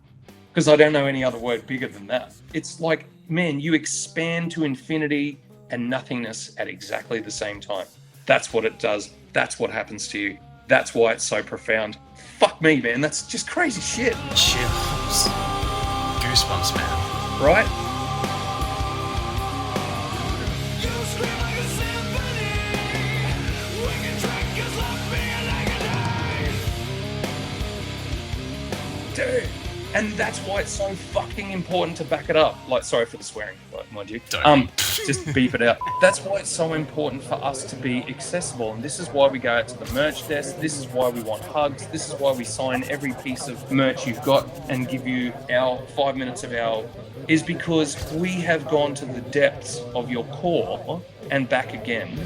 Because I don't know any other word bigger than that. It's like, man, you expand to infinity and nothingness at exactly the same time. That's what it does. That's what happens to you. That's why it's so profound. Fuck me, man. That's just crazy shit. Chills. Goosebumps, man. Right? Dude. And that's why it's so fucking important to back it up. Like, sorry for the swearing, mind you. Just beep it out. That's why it's so important for us to be accessible. And this is why we go out to the merch desk. This is why we want hugs. This is why we sign every piece of merch you've got and give you our 5 minutes of our... is because we have gone to the depths of your core and back again.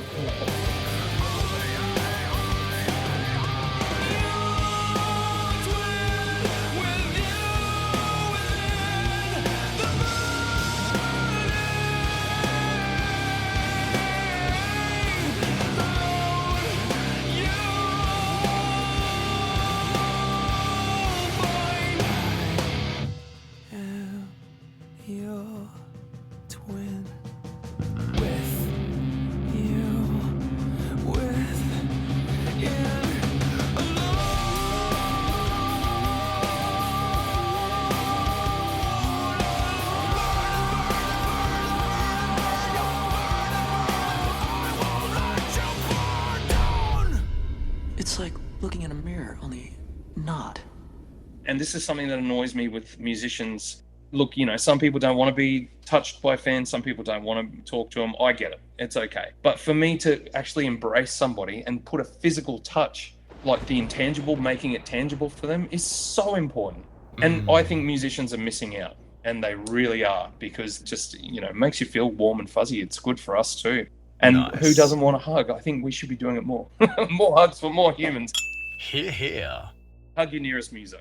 It's like looking in a mirror, only not. And this is something that annoys me with musicians. Look, you know, some people don't want to be touched by fans. Some people don't want to talk to them. I get it. It's okay. But for me to actually embrace somebody and put a physical touch, like the intangible, making it tangible for them is so important. And I think musicians are missing out. And they really are, because just, you know, it makes you feel warm and fuzzy. It's good for us too. And who doesn't want a hug? I think we should be doing it more. More hugs for more humans. Hear, hear. Hug your nearest muso.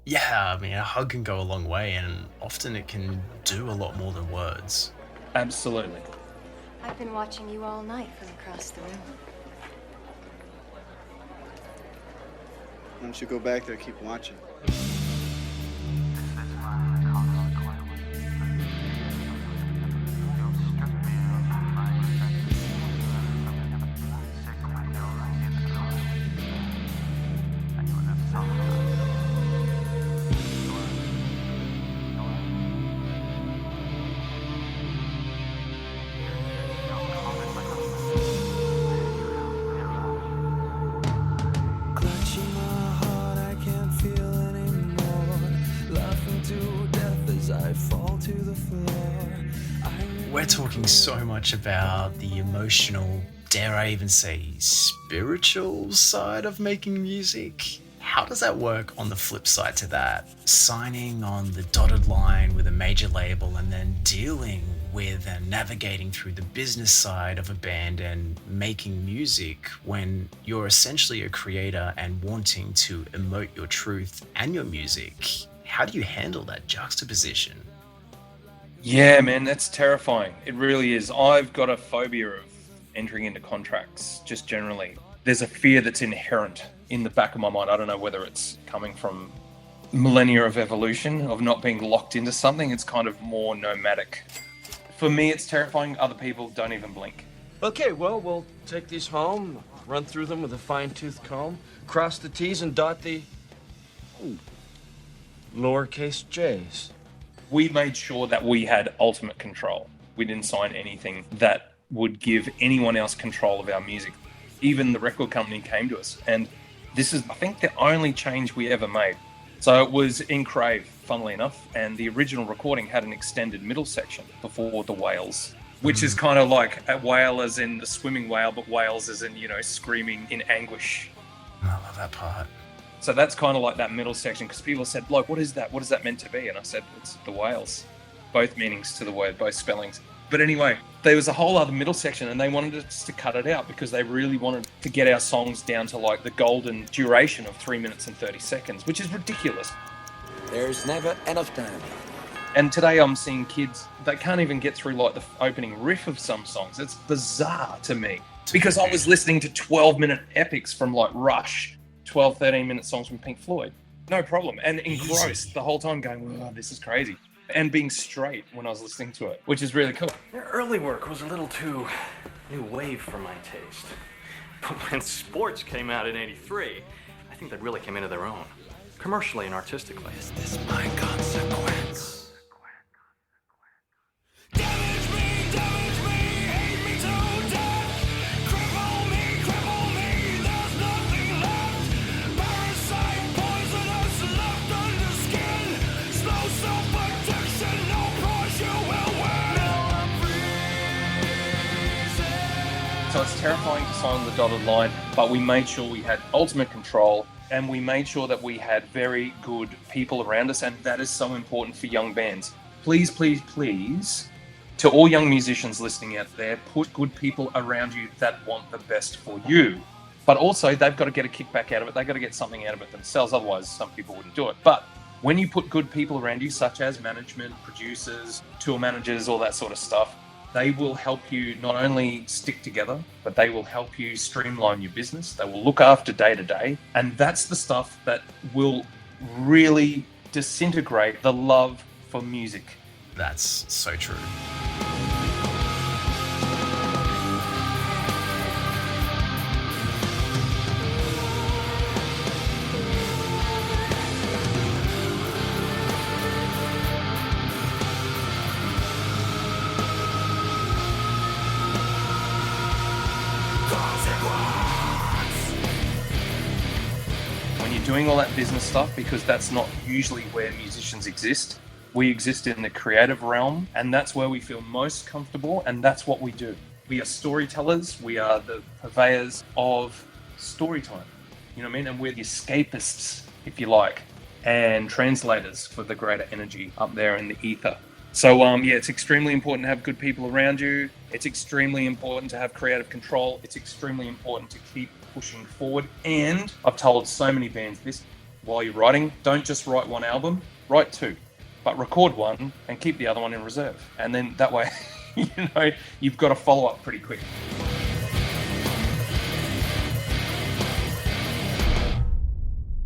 Yeah, I mean, a hug can go a long way, and often it can do a lot more than words. Absolutely. I've been watching you all night from across the room. Why don't you go back there and keep watching? We're talking so much about the emotional, dare I even say, spiritual side of making music. How does that work on the flip side to that? Signing on the dotted line with a major label and then dealing with and navigating through the business side of a band and making music when you're essentially a creator and wanting to emote your truth and your music. How do you handle that juxtaposition? Yeah, man, that's terrifying. It really is. I've got a phobia of entering into contracts, just generally. There's a fear that's inherent in the back of my mind. I don't know whether it's coming from millennia of evolution, of not being locked into something. It's kind of more nomadic. For me, it's terrifying. Other people don't even blink. Okay, well, we'll take these home, run through them with a fine-tooth comb, cross the T's and dot the lowercase j's. We made sure that we had ultimate control. We didn't sign anything that would give anyone else control of our music. Even the record company came to us, and this is, I think, the only change we ever made. So it was in Crave, funnily enough, and the original recording had an extended middle section before the wails, which is kind of like a whale as in the swimming whale, but whales as in, screaming in anguish. I love that part. So that's kind of like that middle section, because people said, like, what is that? What is that meant to be? And I said, it's the whales. Both meanings to the word, both spellings. But anyway, there was a whole other middle section, and they wanted us to cut it out because they really wanted to get our songs down to like the golden duration of 3 minutes and 30 seconds, which is ridiculous. There's never enough time. And today I'm seeing kids that can't even get through like the opening riff of some songs. It's bizarre to me, because I was listening to 12-minute epics from like Rush, 12, 13-minute songs from Pink Floyd. No problem. And engrossed the whole time going, wow, this is crazy. And being straight when I was listening to it, which is really cool. Their early work was a little too new wave for my taste. But when Sports came out in '83, I think they really came into their own, commercially and artistically. Is this my consequence? So it's terrifying to sign the dotted line, but we made sure we had ultimate control, and we made sure that we had very good people around us, and that is so important for young bands. Please, please, please, to all young musicians listening out there, put good people around you that want the best for you. But also, they've got to get a kickback out of it. They've got to get something out of it themselves, otherwise some people wouldn't do it. But when you put good people around you, such as management, producers, tour managers, all that sort of stuff, they will help you not only stick together, but they will help you streamline your business. They will look after day to day. And that's the stuff that will really disintegrate the love for music. That's so true. Doing all that business stuff, because that's not usually where musicians exist. We exist in the creative realm, and that's where we feel most comfortable, and that's what we do. We are storytellers. We are the purveyors of story time. You know what I mean? And we're the escapists, if you like, and translators for the greater energy up there in the ether. So it's extremely important to have good people around you. It's extremely important to have creative control. It's extremely important to keep pushing forward. And I've told so many bands this, while you're writing, don't just write one album, write two, but record one and keep the other one in reserve. And then that way, you've got to follow up pretty quick.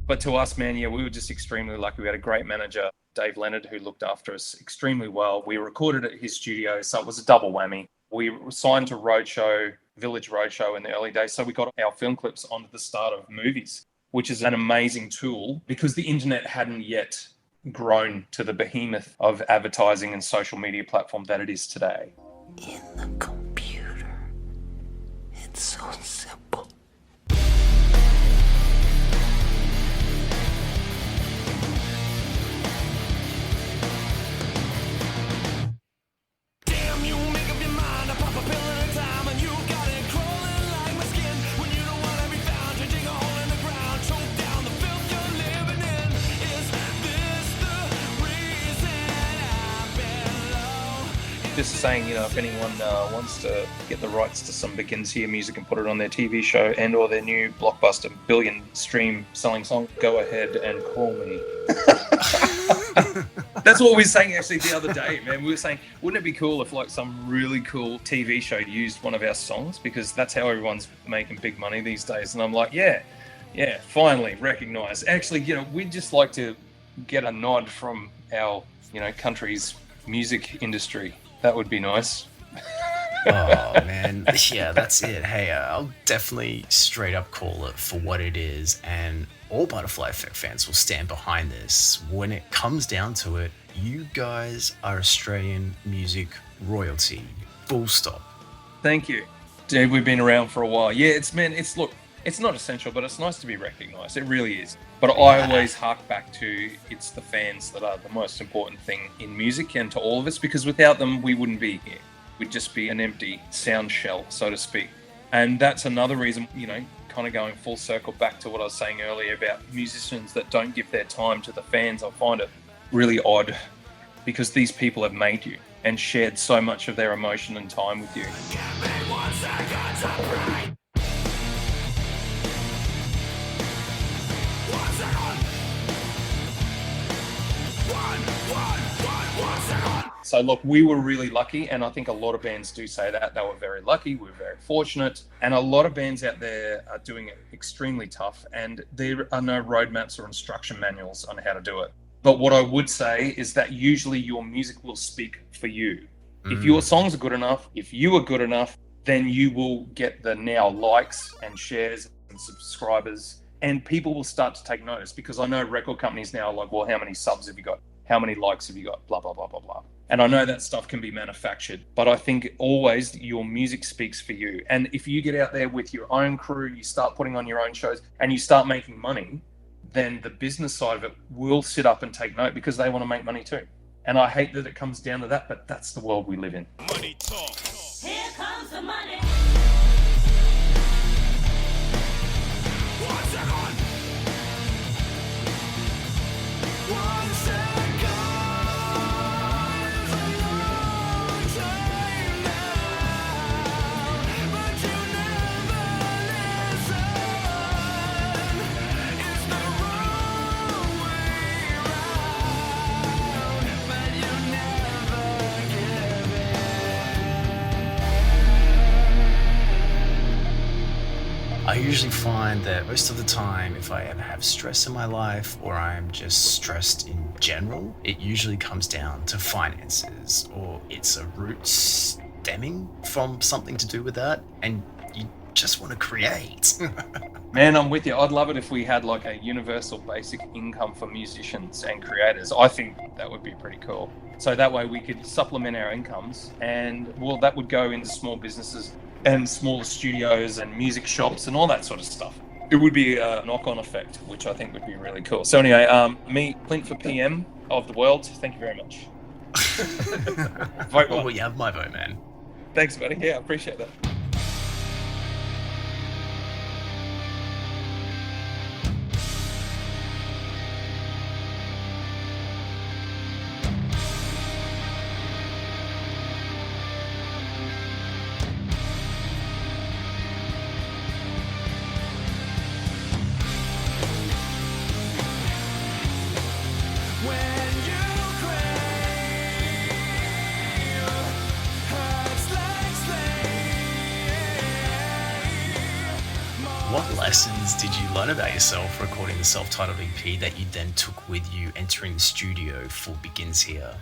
But to us, man, we were just extremely lucky. We had a great manager, Dave Leonard, who looked after us extremely well. We recorded at his studio, so it was a double whammy. We were signed to Village Roadshow in the early days, so we got our film clips onto the start of movies, which is an amazing tool because the internet hadn't yet grown to the behemoth of advertising and social media platform that it is today. In the computer, it's so simple. Just saying, if anyone wants to get the rights to some Begins Here music and put it on their TV show and or their new blockbuster billion stream selling song, go ahead and call me. That's what we were saying actually the other day, man. We were saying, wouldn't it be cool if like some really cool TV show used one of our songs? Because that's how everyone's making big money these days. And I'm like, yeah, finally recognised. Actually, we'd just like to get a nod from our, country's music industry. That would be nice. Oh, man. Yeah, that's it. Hey, I'll definitely straight up call it for what it is, and all Butteffly Effetc fans will stand behind this. When it comes down to it, you guys are Australian music royalty. Full stop. Thank you. Dude, we've been around for a while. Yeah, it's not essential, but it's nice to be recognised. It really is. But I always hark back to it's the fans that are the most important thing in music and to all of us, because without them, we wouldn't be here. We'd just be an empty sound shell, so to speak. And that's another reason, kind of going full circle back to what I was saying earlier about musicians that don't give their time to the fans. I find it really odd because these people have made you and shared so much of their emotion and time with you. Give me 1 second to breathe. 1 second. 1 second. So look, we were really lucky, and I think a lot of bands do say that. They were very lucky, we were very fortunate, and a lot of bands out there are doing it extremely tough, and there are no roadmaps or instruction manuals on how to do it. But what I would say is that usually your music will speak for you. If your songs are good enough, if you are good enough, then you will get the now likes and shares and subscribers, and people will start to take notice, because I know record companies now are like, well, how many subs have you got? How many likes have you got? Blah, blah, blah, blah, blah. And I know that stuff can be manufactured, but I think always your music speaks for you. And if you get out there with your own crew, you start putting on your own shows and you start making money, then the business side of it will sit up and take note, because they want to make money too. And I hate that it comes down to that, but that's the world we live in. Money talks. Here comes the money. 1 second. 1 second. It's a long time now, but you never listen. It's the wrong way round, but you never give in. I usually find that most of the time, if I ever have stress in my life or I'm just stressed in general, it usually comes down to finances, or it's a root stemming from something to do with that, and you just want to create. Man, I'm with you. I'd love it if we had like a universal basic income for musicians and creators. I think that would be pretty cool. So that way we could supplement our incomes, and well, that would go into small businesses and smaller studios and music shops and all that sort of stuff. It would be a knock-on effect, which I think would be really cool. So anyway, me, Clint for PM of the world, thank you very much. Vote one. Well, you have my vote, man. Thanks, buddy. Yeah, I appreciate that. When you crave, hurts like slave. What lessons did you learn about yourself recording the self-titled EP that you then took with you entering the studio for Begins Here?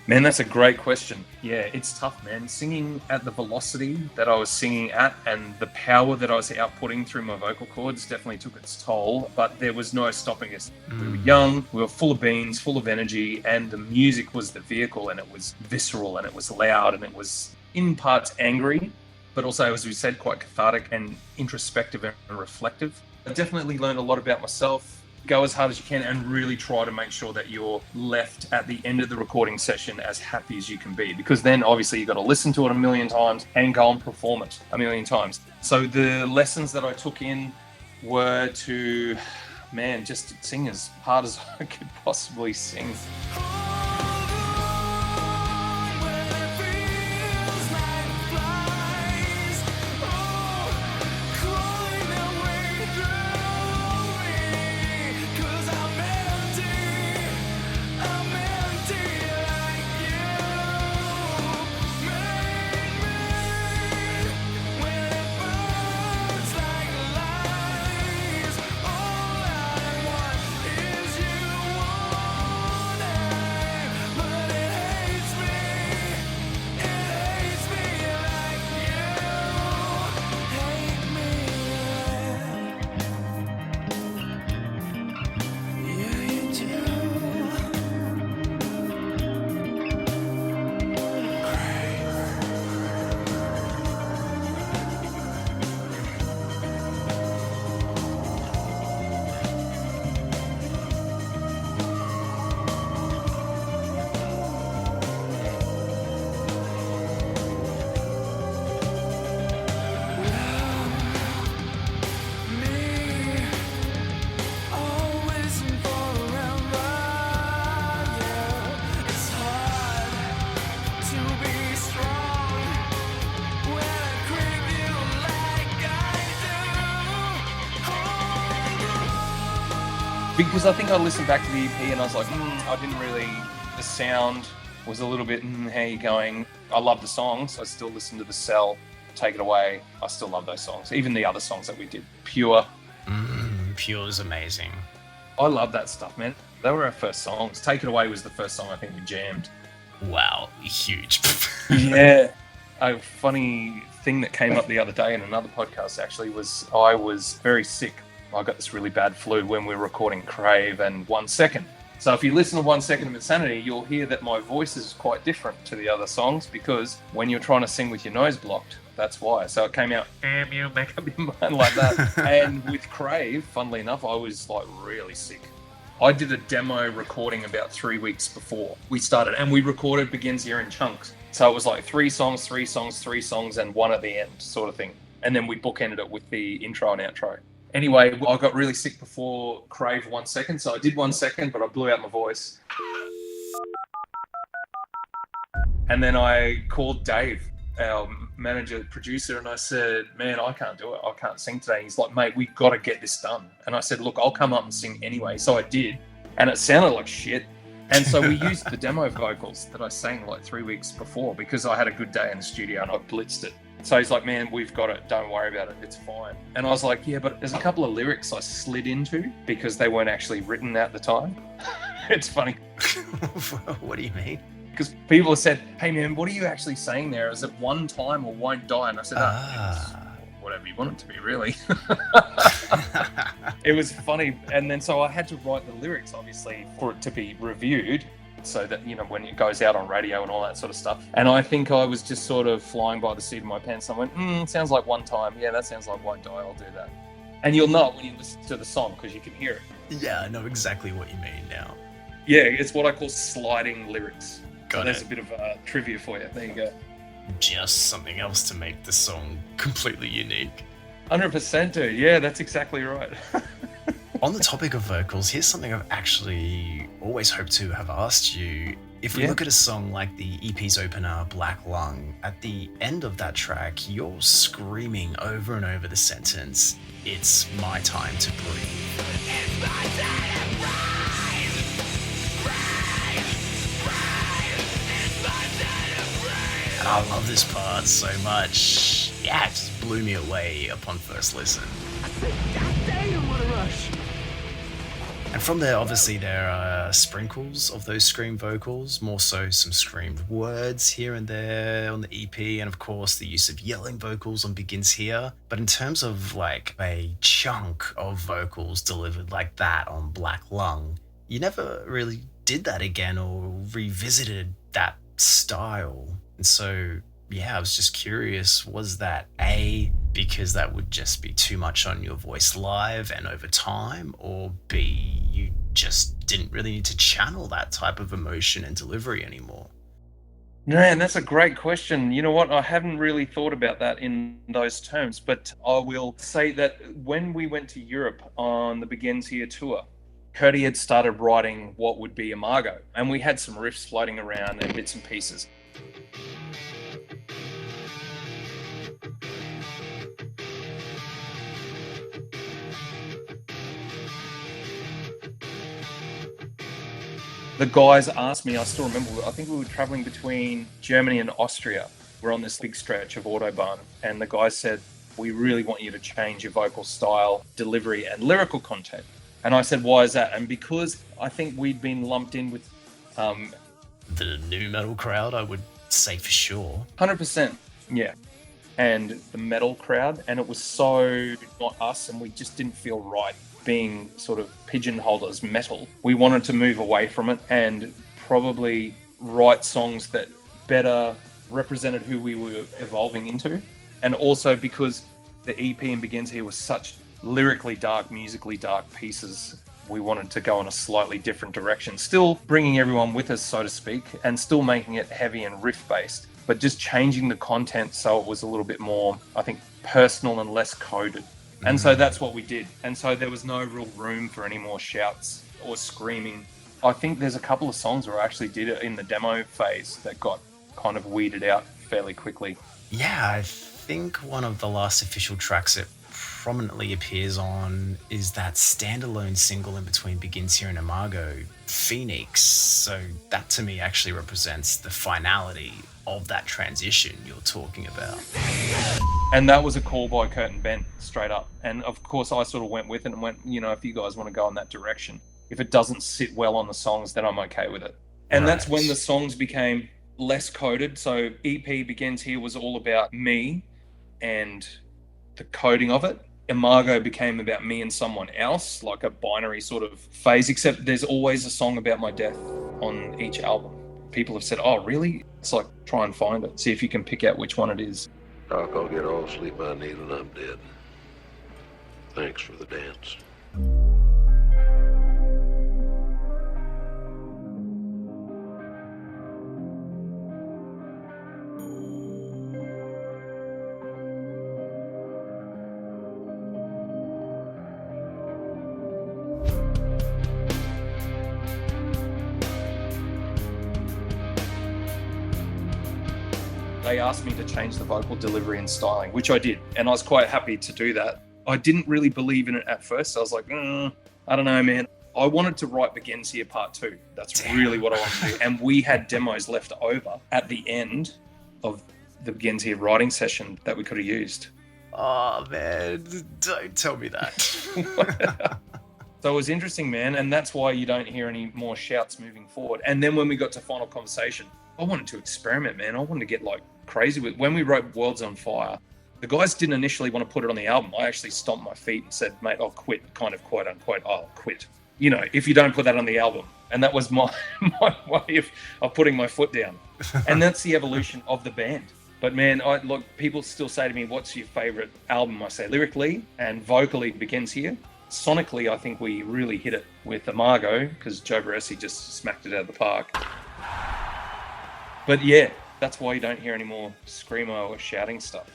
Man, that's a great question. Yeah, it's tough, man. Singing at the velocity that I was singing at and the power that I was outputting through my vocal cords definitely took its toll, but there was no stopping us. We were young, we were full of beans, full of energy, and the music was the vehicle, and it was visceral, and it was loud, and it was in parts angry, but also, as we said, quite cathartic and introspective and reflective. I definitely learned a lot about myself. Go as hard as you can and really try to make sure that you're left at the end of the recording session as happy as you can be, because then obviously you've got to listen to it a million times and go and perform it a million times. So the lessons that I took in were to, man, just sing as hard as I could possibly sing. Because I think I listened back to the EP and I was like, I didn't really, the sound was a little bit, how you going? I love the songs. I still listen to The Cell, Take It Away. I still love those songs. Even the other songs that we did. Pure. Pure is amazing. I love that stuff, man. They were our first songs. Take It Away was the first song I think we jammed. Wow, huge. Yeah. A funny thing that came up the other day in another podcast actually was I was very sick. I got this really bad flu when we were recording Crave and 1 Second. So if you listen to 1 Second of Insanity, you'll hear that my voice is quite different to the other songs because when you're trying to sing with your nose blocked, that's why. So it came out, damn you, make up your mind like that. And with Crave, funnily enough, I was like really sick. I did a demo recording about 3 weeks before we started and we recorded Begins Here in chunks. So it was like 3 songs, 3 songs, 3 songs and one at the end sort of thing. And then we bookended it with the intro and outro. Anyway, I got really sick before Crave 1 Second, so I did 1 second, but I blew out my voice. And then I called Dave, our manager, producer, and I said, man, I can't do it. I can't sing today. He's like, mate, we've got to get this done. And I said, look, I'll come up and sing anyway. So I did, and it sounded like shit. And so we used the demo vocals that I sang like 3 weeks before because I had a good day in the studio and I blitzed it. So he's like, man, we've got it. Don't worry about it. It's fine. And I was like, yeah, but there's a couple of lyrics I slid into because they weren't actually written at the time. It's funny. What do you mean? Because people have said, hey, man, what are you actually saying there? Is it one time or won't die? And I said, whatever you want it to be, really. It was funny. And then so I had to write the lyrics, obviously, for it to be reviewed. So that, you know, when it goes out on radio and all that sort of stuff. And I think I was just sort of flying by the seat of my pants. I went, sounds like one time. Yeah, that sounds like Won't Die. I'll do that. And you'll know it when you listen to the song because you can hear it. Yeah, I know exactly what you mean now. Yeah, it's what I call sliding lyrics. Got so there's it. a bit of trivia for you. There you go. Just something else to make the song completely unique. 100% dude. Yeah, that's exactly right. On the topic of vocals, here's something I've actually always hoped to have asked you. If we look at a song like the EP's opener, Black Lung, at the end of that track, you're screaming over and over the sentence, "It's my time to breathe." It's my time to breathe. It's my time to breathe. And I love this part so much. Yeah, it just blew me away upon first listen. I said, God damn, what a rush. And from there, obviously, there are sprinkles of those scream vocals, more so some screamed words here and there on the EP, and of course, the use of yelling vocals on Begins Here. But in terms of like a chunk of vocals delivered like that on Black Lung, you never really did that again or revisited that style. And so, yeah, I was just curious, was that A, because that would just be too much on your voice live and over time, or B, you just didn't really need to channel that type of emotion and delivery anymore? Man, that's a great question. You know what? I haven't really thought about that in those terms, but I will say that when we went to Europe on the Begins Here tour, Curdy had started writing what would be Imago, and we had some riffs floating around and bits and pieces. The guys asked me, I still remember, I think we were traveling between Germany and Austria. We're on this big stretch of Autobahn, and the guys said, we really want you to change your vocal style, delivery, and lyrical content. And I said, why is that? And because I think we'd been lumped in with... the new metal crowd, I would say for sure. 100%, yeah. And the metal crowd, and it was so not us, and we just didn't feel right being sort of pigeonholed as metal. We wanted to move away from it and probably write songs that better represented who we were evolving into. And also because the EP and Begins Here was such lyrically dark, musically dark pieces, we wanted to go in a slightly different direction, still bringing everyone with us, so to speak, and still making it heavy and riff-based, but just changing the content so it was a little bit more, I think, personal and less coded. And so that's what we did. And so there was no real room for any more shouts or screaming. I think there's a couple of songs where I actually did it in the demo phase that got kind of weeded out fairly quickly. Yeah, I think one of the last official tracks, it prominently appears on is that standalone single in between Begins Here and Imago, Phoenix. So that to me actually represents the finality of that transition you're talking about. And that was a call by Kurt and Ben, straight up. And of course I sort of went with it and went, you know, if you guys want to go in that direction, if it doesn't sit well on the songs, then I'm okay with it. And that's when the songs became less coded. So EP Begins Here was all about me and the coding of it. Imago became about me and someone else, like a binary sort of phase, except there's always a song about my death on each album. People have said, oh, really? It's like, try and find it. See if you can pick out which one it is. Doc, I'll get all sleep I need when I'm dead. Thanks for the dance. They asked me to change the vocal delivery and styling, which I did, and I was quite happy to do that. I didn't really believe in it at first. I was like, I don't know, man. I wanted to write Begins Here Part 2. That's really what I wanted to do. And we had demos left over at the end of the Begins Here writing session that we could have used. Oh, man, don't tell me that. So it was interesting, man, and that's why you don't hear any more shouts moving forward. And then when we got to Final Conversation, I wanted to experiment, man. I wanted to get like crazy with. When we wrote Worlds on Fire, the guys didn't initially want to put it on the album. I actually stomped my feet and said, mate, I'll quit, kind of quote unquote, I'll quit. You know, if you don't put that on the album. And that was my way of putting my foot down. And that's the evolution of the band. But man, look, people still say to me, what's your favorite album? I say lyrically and vocally Begins Here. Sonically, I think we really hit it with Imago because Joe Barresi just smacked it out of the park. But yeah, that's why you don't hear any more screamo or shouting stuff.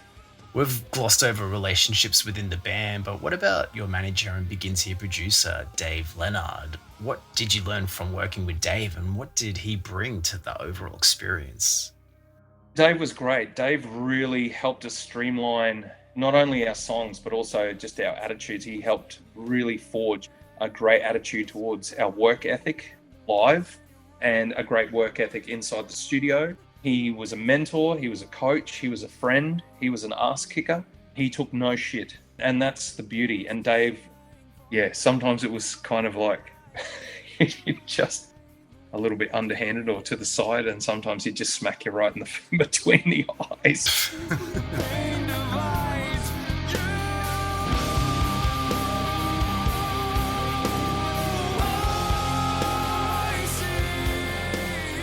We've glossed over relationships within the band, but what about your manager and Begins Here producer, Dave Leonard? What did you learn from working with Dave, and what did he bring to the overall experience? Dave was great. Dave really helped us streamline not only our songs, but also just our attitudes. He helped really forge a great attitude towards our work ethic live and a great work ethic inside the studio. He was a mentor, he was a coach, he was a friend, he was an ass kicker. He took no shit, and that's the beauty. And Dave, yeah, sometimes it was kind of like just a little bit underhanded or to the side, and sometimes he'd just smack you right in the between the eyes.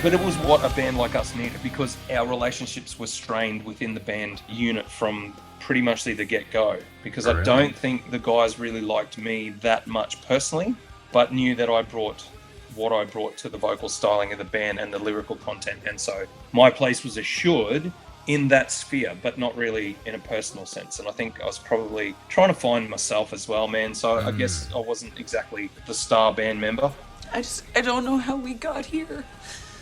But it was what a band like us needed, because our relationships were strained within the band unit from pretty much the get-go. Because I don't think the guys really liked me that much personally, but knew that I brought what I brought to the vocal styling of the band and the lyrical content. And so my place was assured in that sphere, but not really in a personal sense. And I think I was probably trying to find myself as well, man. So I guess I wasn't exactly the star band member. I don't know how we got here.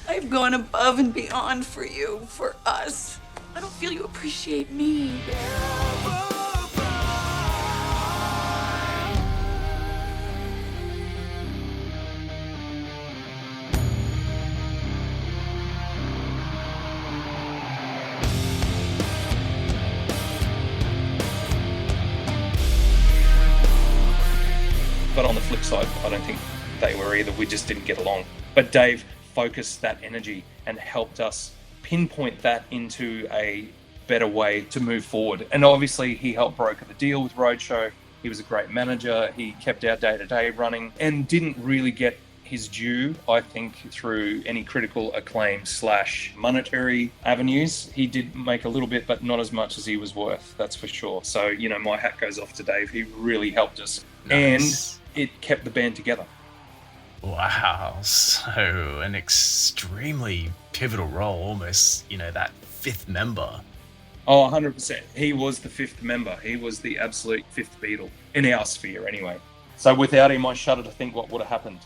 I've gone above and beyond for you, for us. I don't feel you appreciate me. But on the flip side, I don't think they were either. We just didn't get along. But Dave focused that energy and helped us pinpoint that into a better way to move forward. And obviously he helped broker the deal with Roadshow. He was a great manager. He kept our day-to-day running and didn't really get his due, I think, through any critical acclaim / monetary avenues. He did make a little bit, but not as much as he was worth, that's for sure. So, you know, my hat goes off to Dave. He really helped us. Nice. And it kept the band together. Wow, so an extremely pivotal role, almost, you know, that fifth member. Oh, 100%. He was the fifth member. He was the absolute fifth Beatle, in our sphere anyway. So without him, I shudder to think what would have happened.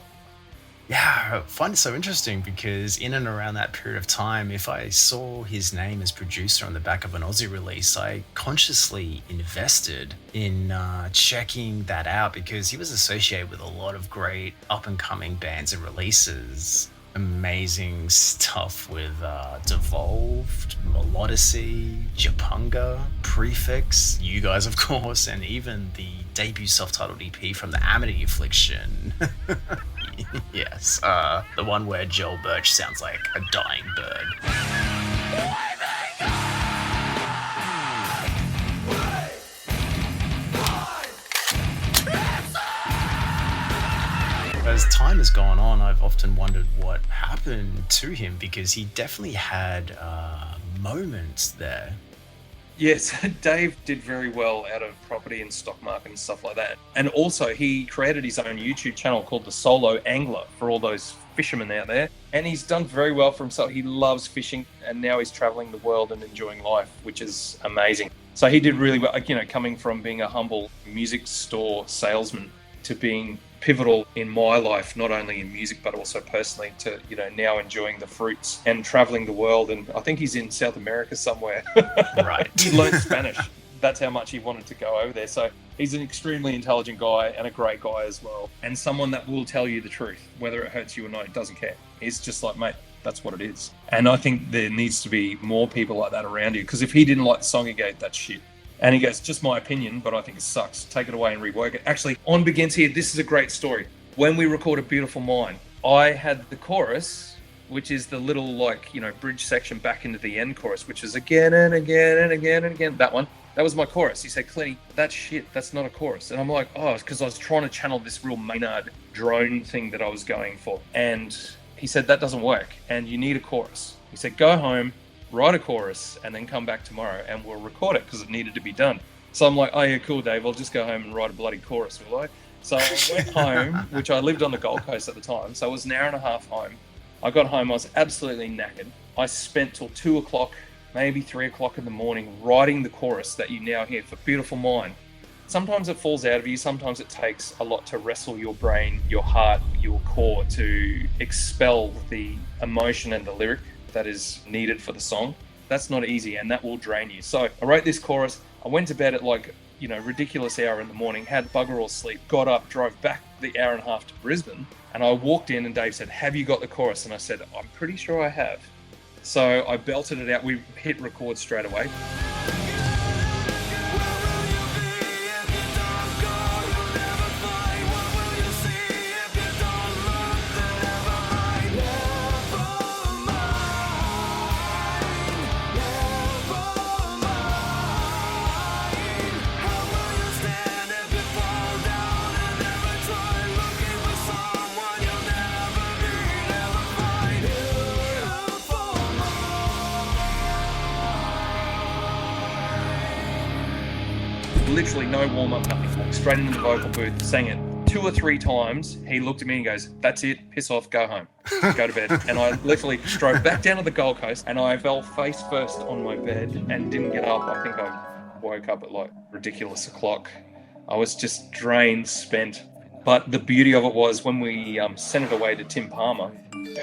Yeah, I find it so interesting because in and around that period of time, if I saw his name as producer on the back of an Aussie release, I consciously invested in checking that out because he was associated with a lot of great up-and-coming bands and releases. Amazing stuff with Devolved, Melodicy, Japunga, Prefix, you guys of course, and even the debut self-titled EP from the Amity Affliction. Yes, the one where Joel Birch sounds like a dying bird. As time has gone on, I've often wondered what happened to him because he definitely had moments there. Yes, Dave did very well out of property and stock market and stuff like that. And also, he created his own YouTube channel called The Solo Angler for all those fishermen out there. And he's done very well for himself. He loves fishing, and now he's traveling the world and enjoying life, which is amazing. So he did really well, you know, coming from being a humble music store salesman to being pivotal in my life, not only in music but also personally, to, you know, now enjoying the fruits and traveling the world. And I think he's in South America somewhere. Right. He learned Spanish. That's how much he wanted to go over there. So he's an extremely intelligent guy and a great guy as well, and someone that will tell you the truth, whether it hurts you or not. It doesn't care. He's just like, mate, that's what it is. And I think there needs to be more people like that around you, because if he didn't like the song, he'd go, that's shit. And he goes, just my opinion, but I think it sucks. Take it away and rework it. Actually, on Begins Here, this is a great story. When we recorded Beautiful Mind, I had the chorus, which is the little, like, you know, bridge section back into the end chorus, which is again and again and again and again. That one, that was my chorus. He said, Clinty, that's shit. That's not a chorus. And I'm like, oh, it's because I was trying to channel this real Maynard drone thing that I was going for. And he said, that doesn't work. And you need a chorus. He said, go home, write a chorus, and then come back tomorrow and we'll record it, because it needed to be done. So I'm like, oh yeah, cool, Dave, I'll just go home and write a bloody chorus, will I? So I went home, which I lived on the Gold Coast at the time, so it was an hour and a half home. I got home, I was absolutely knackered. I spent till 2 o'clock, maybe 3 o'clock in the morning, writing the chorus that you now hear for Beautiful Mind. Sometimes it falls out of you, sometimes it takes a lot to wrestle your brain, your heart, your core to expel the emotion and the lyric that is needed for the song. That's not easy, and that will drain you. So I wrote this chorus. I went to bed at, like, you know, ridiculous hour in the morning, had bugger all sleep, got up, drove back the hour and a half to Brisbane, and I walked in and Dave said, have you got the chorus? And I said, I'm pretty sure I have. So I belted it out. We hit record straight away. Literally no warm-up, nothing. Walked straight into the vocal booth, sang it 2 or 3 times. He looked at me and goes, that's it, piss off, go home, go to bed. And I literally drove back down to the Gold Coast, and I fell face first on my bed and didn't get up. I think I woke up at like ridiculous o'clock. I was just drained, spent. But the beauty of it was when we sent it away to Tim Palmer,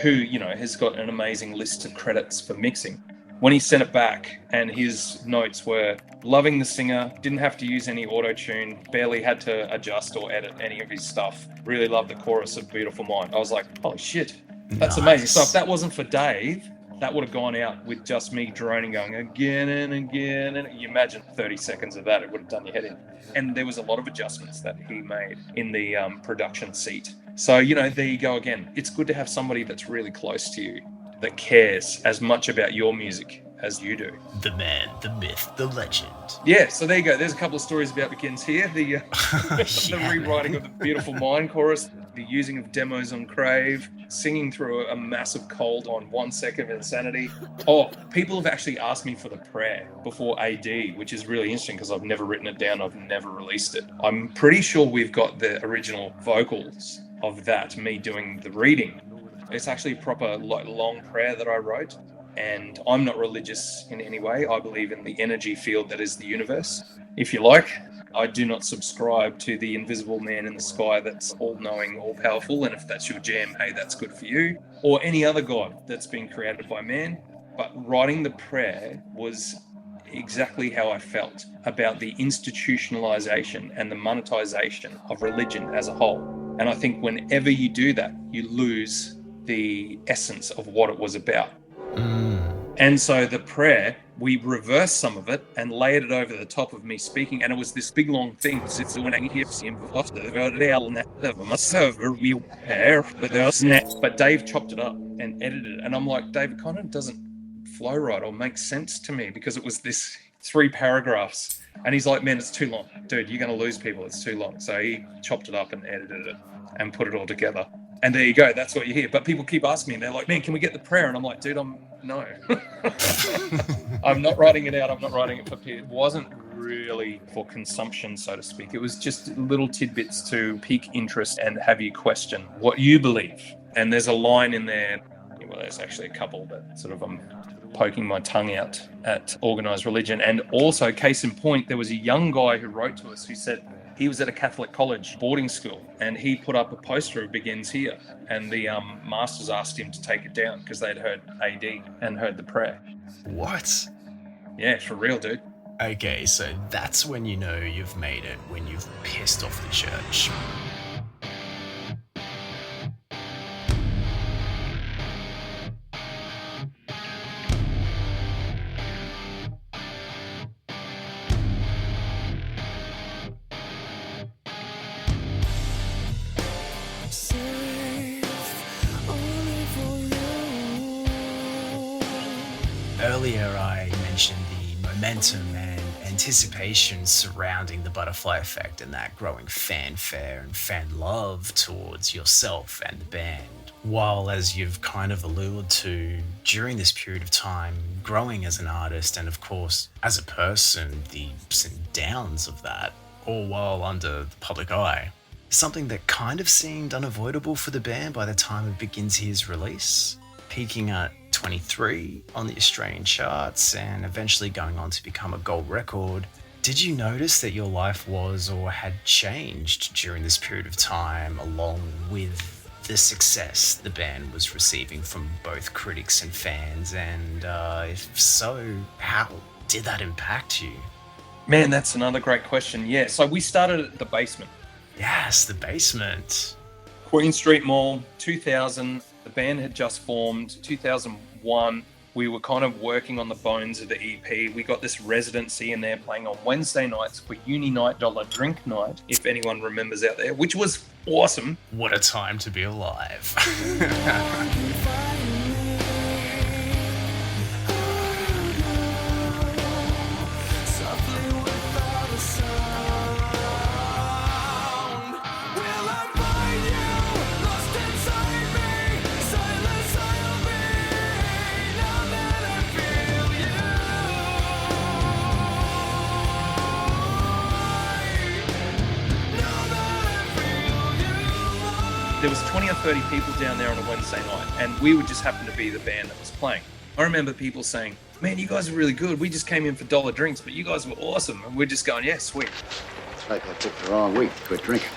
who, you know, has got an amazing list of credits for mixing. When he sent it back, and his notes were loving the singer, didn't have to use any auto-tune, barely had to adjust or edit any of his stuff, really loved the chorus of Beautiful Mind. I was like, holy shit, that's amazing. So if that wasn't for Dave, that would have gone out with just me droning, going again and again. And you imagine 30 seconds of that, it would have done your head in. And there was a lot of adjustments that he made in the production seat. So, you know, there you go again. It's good to have somebody that's really close to you, that cares as much about your music as you do. The man, the myth, the legend. Yeah, so there you go. There's a couple of stories about Begins Here. The rewriting of the Beautiful Mind chorus, the using of demos on Crave, singing through a massive cold on 1 Second of Insanity. Oh, people have actually asked me for the prayer before AD, which is really interesting because I've never written it down. I've never released it. I'm pretty sure we've got the original vocals of that, me doing the reading. It's actually a proper, like, long prayer that I wrote, and I'm not religious in any way. I believe in the energy field that is the universe, if you like. I do not subscribe to the invisible man in the sky that's all-knowing, all-powerful, and if that's your jam, hey, that's good for you, or any other god that's been created by man. But writing the prayer was exactly how I felt about the institutionalization and the monetization of religion as a whole. And I think whenever you do that, you lose the essence of what it was about. And so the prayer, we reversed some of it and layered it over the top of me speaking. And it was this big long thing. But Dave chopped it up and edited it. And I'm like, Dave, it kind of doesn't flow right or make sense to me because it was this 3 paragraphs. And he's like, man, it's too long. Dude, you're going to lose people. It's too long. So he chopped it up and edited it and put it all together. And there you go. That's what you hear. But people keep asking me, and they're like, man, can we get the prayer? And I'm like, dude, no. I'm not writing it out. I'm not writing it for people. It wasn't really for consumption, so to speak. It was just little tidbits to pique interest and have you question what you believe. And there's a line in there. Well, there's actually a couple that sort of I'm poking my tongue out at organised religion. And also, case in point, there was a young guy who wrote to us who said, he was at a Catholic college boarding school and he put up a poster of Begins Here, and the masters asked him to take it down because they'd heard AD and heard the prayer. What? Yeah, for real, dude. Okay, so that's when you know you've made it, when you've pissed off the church. Earlier I mentioned the momentum and anticipation surrounding the Butteffly Effect and that growing fanfare and fan love towards yourself and the band. While, as you've kind of alluded to, during this period of time, growing as an artist and of course as a person, the ups and downs of that, all while under the public eye. Something that kind of seemed unavoidable for the band by the time it Begins Here's release, peaking at 23 on the Australian charts and eventually going on to become a gold record. Did you notice that your life was or had changed during this period of time along with the success the band was receiving from both critics and fans? And if so, how did that impact you? Man, that's another great question. Yeah, so we started at the Basement. Yes, the Basement. Queen Street Mall, 2000. The band had just formed. 2001, we were kind of working on the bones of the EP. We got this residency in there playing on Wednesday nights for uni night, dollar drink night, if anyone remembers out there, which was awesome. What a time to be alive. There was 20 or 30 people down there on a Wednesday night, and we would just happen to be the band that was playing. I remember people saying, man, you guys are really good. We just came in for dollar drinks, but you guys were awesome. And we're just going, yeah, sweet. It's like I picked the wrong week to quit drinking.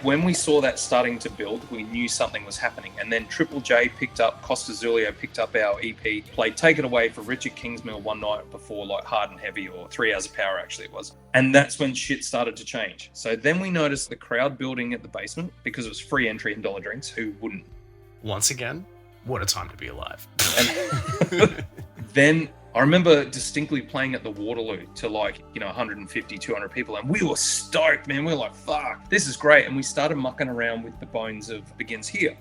When we saw that starting to build, we knew something was happening. And then Triple J picked up, Costa Zulio picked up our EP, played Take It Away for Richard Kingsmill one night before, like Hard and Heavy, or 3 Hours of Power actually it was. And that's when shit started to change. So then we noticed the crowd building at the Basement because it was free entry and dollar drinks. Who wouldn't? Once again, what a time to be alive. And then I remember distinctly playing at the Waterloo to 150, 200 people. And we were stoked, man. We were like, fuck, this is great. And we started mucking around with the bones of Begins Here.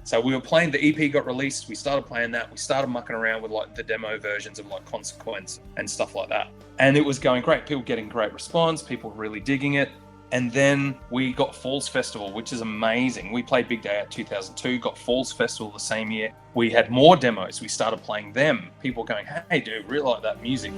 So we were playing, the EP got released. We started playing that. We started mucking around with the demo versions of Consequence and stuff like that. And it was going great. People getting great response. People really digging it. And then we got Falls Festival, which is amazing. We played Big Day Out 2002, got Falls Festival the same year. We had more demos. We started playing them. People going, hey, dude, really like that music.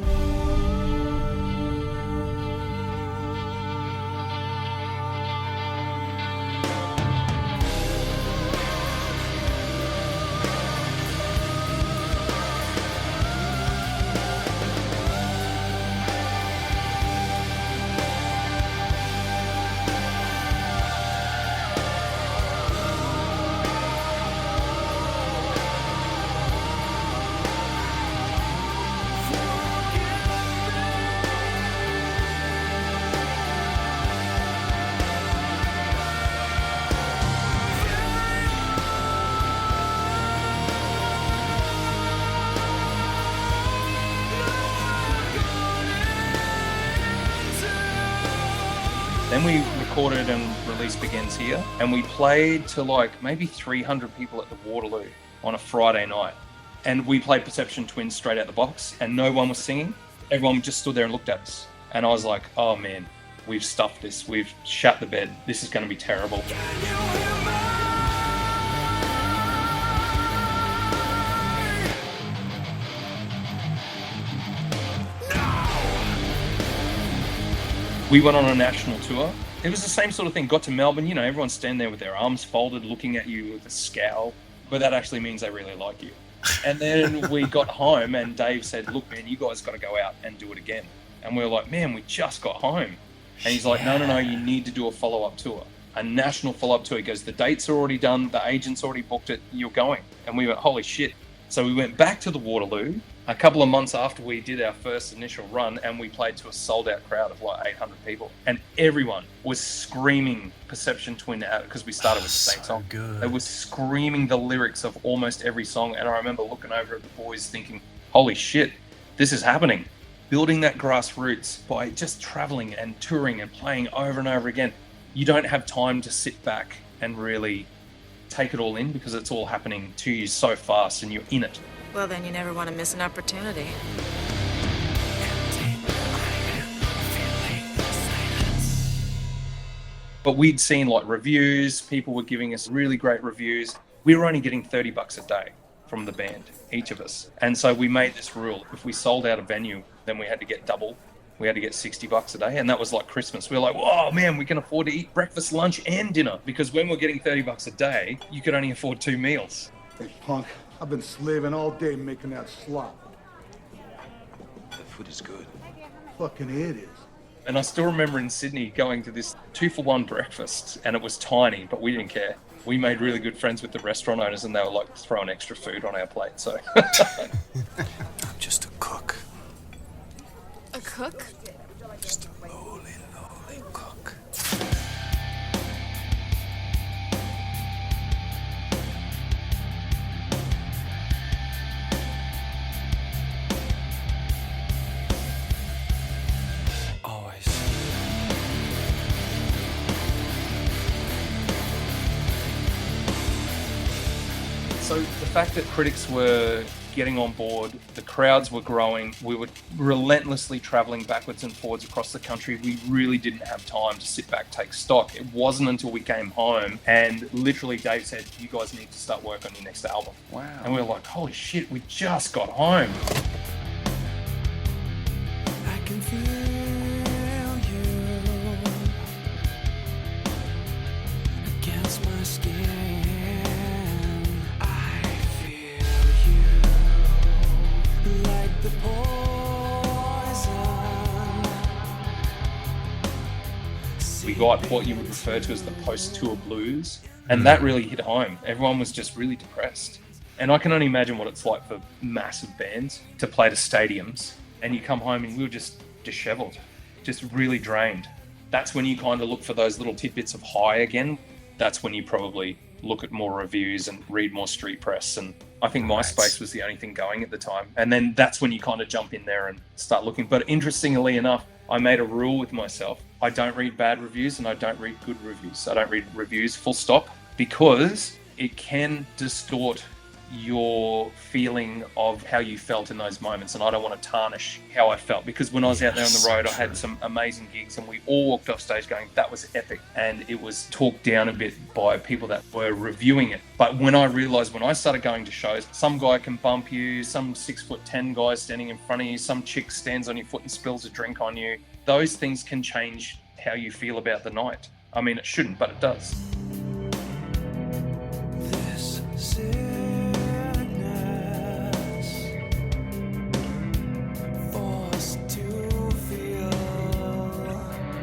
Then we recorded and released Begins Here, and we played to like maybe 300 people at the Waterloo on a Friday night. And we played Perception Twins straight out the box, and no one was singing. Everyone just stood there and looked at us. And I was like, oh man, we've stuffed this. We've shut the bed. This is going to be terrible. We went on a national tour. It was the same sort of thing. Got to Melbourne, you know, everyone's standing there with their arms folded, looking at you with a scowl. But that actually means they really like you. And then we got home and Dave said, look, man, you guys got to go out and do it again. And we were like, man, we just got home. And he's like, no, you need to do a follow-up tour, a national follow-up tour. He goes, the dates are already done. The agent's already booked it. You're going. And we went, holy shit. So we went back to the Waterloo a couple of months after we did our first initial run, and we played to a sold-out crowd of like 800 people. And everyone was screaming Perception Twin out because we started with the same song. Good. They were screaming the lyrics of almost every song. And I remember looking over at the boys thinking, holy shit, this is happening. Building that grassroots by just traveling and touring and playing over and over again. You don't have time to sit back and really take it all in because it's all happening to you so fast and you're in it. Well, then you never want to miss an opportunity. But we'd seen like reviews, people were giving us really great reviews. We were only getting $30 a day from the band, each of us. And so we made this rule. If we sold out a venue, then we had to get double. We had to get $60 a day. And that was like Christmas. We were like, oh man, we can afford to eat breakfast, lunch and dinner. Because when we're getting $30 a day, you could only afford 2 meals. Hey, punk, I've been slaving all day making that slop. The food is good. Fucking it is. And I still remember in Sydney going to this 2-for-1 breakfast, and it was tiny, but we didn't care. We made really good friends with the restaurant owners, and they were like throwing extra food on our plate. So I'm just a cook. A cook? Just a lowly cook. So the fact that critics were getting on board, the crowds were growing, we were relentlessly traveling backwards and forwards across the country. We really didn't have time to sit back, take stock. It wasn't until we came home and literally Dave said, you guys need to start work on your next album. Wow. And we were like, holy shit, we just got home. I can feel you against my skin. Like the poison. We got what you would refer to as the post-tour blues, and that really hit home. Everyone was just really depressed. And I can only imagine what it's like for massive bands to play to stadiums, and you come home and we were just disheveled, just really drained. That's when you kind of look for those little tidbits of high again. That's when you probably look at more reviews and read more street press. And I think MySpace was the only thing going at the time. And then that's when you kind of jump in there and start looking. But interestingly enough, I made a rule with myself. I don't read bad reviews and I don't read good reviews. I don't read reviews full stop because it can distort your feeling of how you felt in those moments, and I don't want to tarnish how I felt, because when I was out there on the road I had some amazing gigs and we all walked off stage going, that was epic, and it was talked down a bit by people that were reviewing it. But when I realized, when I started going to shows, some guy can bump you, some 6'10" guy standing in front of you, some chick stands on your foot and spills a drink on you, those things can change how you feel about the night. I mean, it shouldn't, but it does. This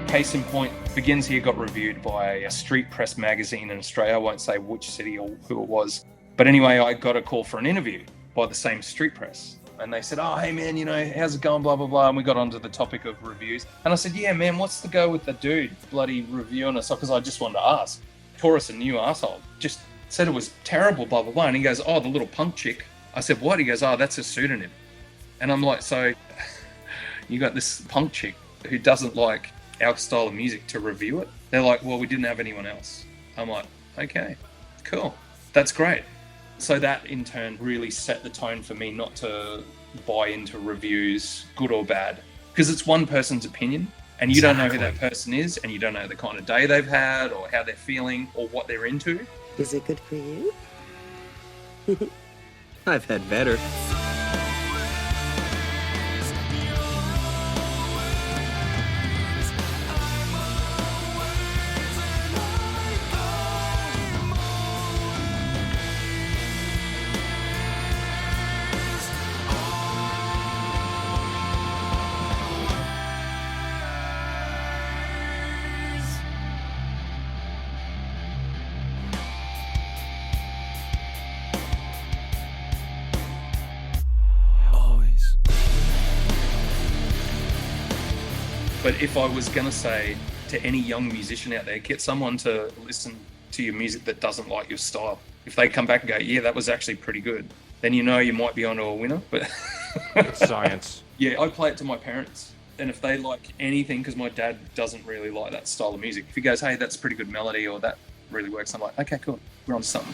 Case in point, Begins Here got reviewed by a street press magazine in Australia. I won't say which city or who it was. But anyway, I got a call for an interview by the same street press. And they said, oh, hey, man, you know, how's it going, blah, blah, blah. And we got onto the topic of reviews. And I said, yeah, man, what's the go with the dude bloody reviewing us? Because I just wanted to ask. Tore us a new arsehole. Just said it was terrible, blah, blah, blah. And he goes, oh, the little punk chick. I said, what? He goes, oh, that's a pseudonym. And I'm like, so you got this punk chick who doesn't like our style of music to review it. They're like, well, we didn't have anyone else. I'm like, okay, cool. That's great. So that in turn really set the tone for me not to buy into reviews, good or bad, because it's one person's opinion and you don't know who that person is, and you don't know the kind of day they've had or how they're feeling or what they're into. Is it good for you? I've had better. But if I was going to say to any young musician out there, get someone to listen to your music that doesn't like your style. If they come back and go, yeah, that was actually pretty good, then you know you might be onto a winner. But it's science. Yeah, I play it to my parents. And if they like anything, because my dad doesn't really like that style of music, if he goes, hey, that's a pretty good melody, or that really works, I'm like, okay, cool, we're on to something.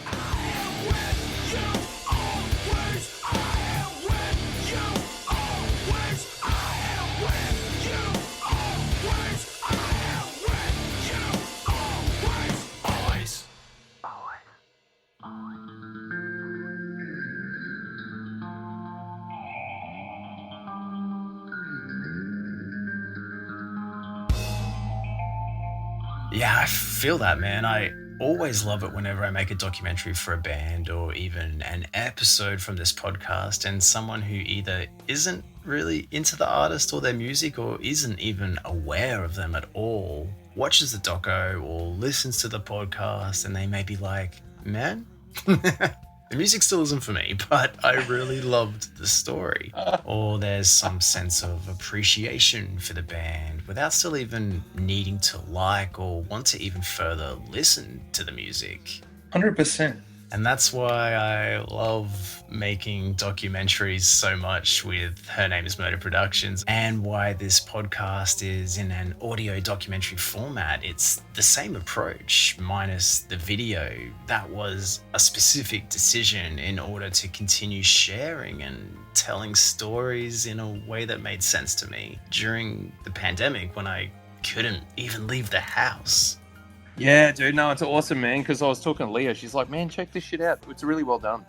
Yeah, I feel that, man. I always love it whenever I make a documentary for a band or even an episode from this podcast, and someone who either isn't really into the artist or their music or isn't even aware of them at all watches the doco or listens to the podcast, and they may be like, man, the music still isn't for me, but I really loved the story. Or there's some sense of appreciation for the band without still even needing to like or want to even further listen to the music. 100%. And that's why I love making documentaries so much with Her Name Is Murder Productions, and why this podcast is in an audio documentary format. It's the same approach, minus the video. That was a specific decision in order to continue sharing and telling stories in a way that made sense to me during the pandemic when I couldn't even leave the house. Yeah, dude, no, it's awesome, man, because I was talking to Leah. She's like, man, check this shit out. It's really well done.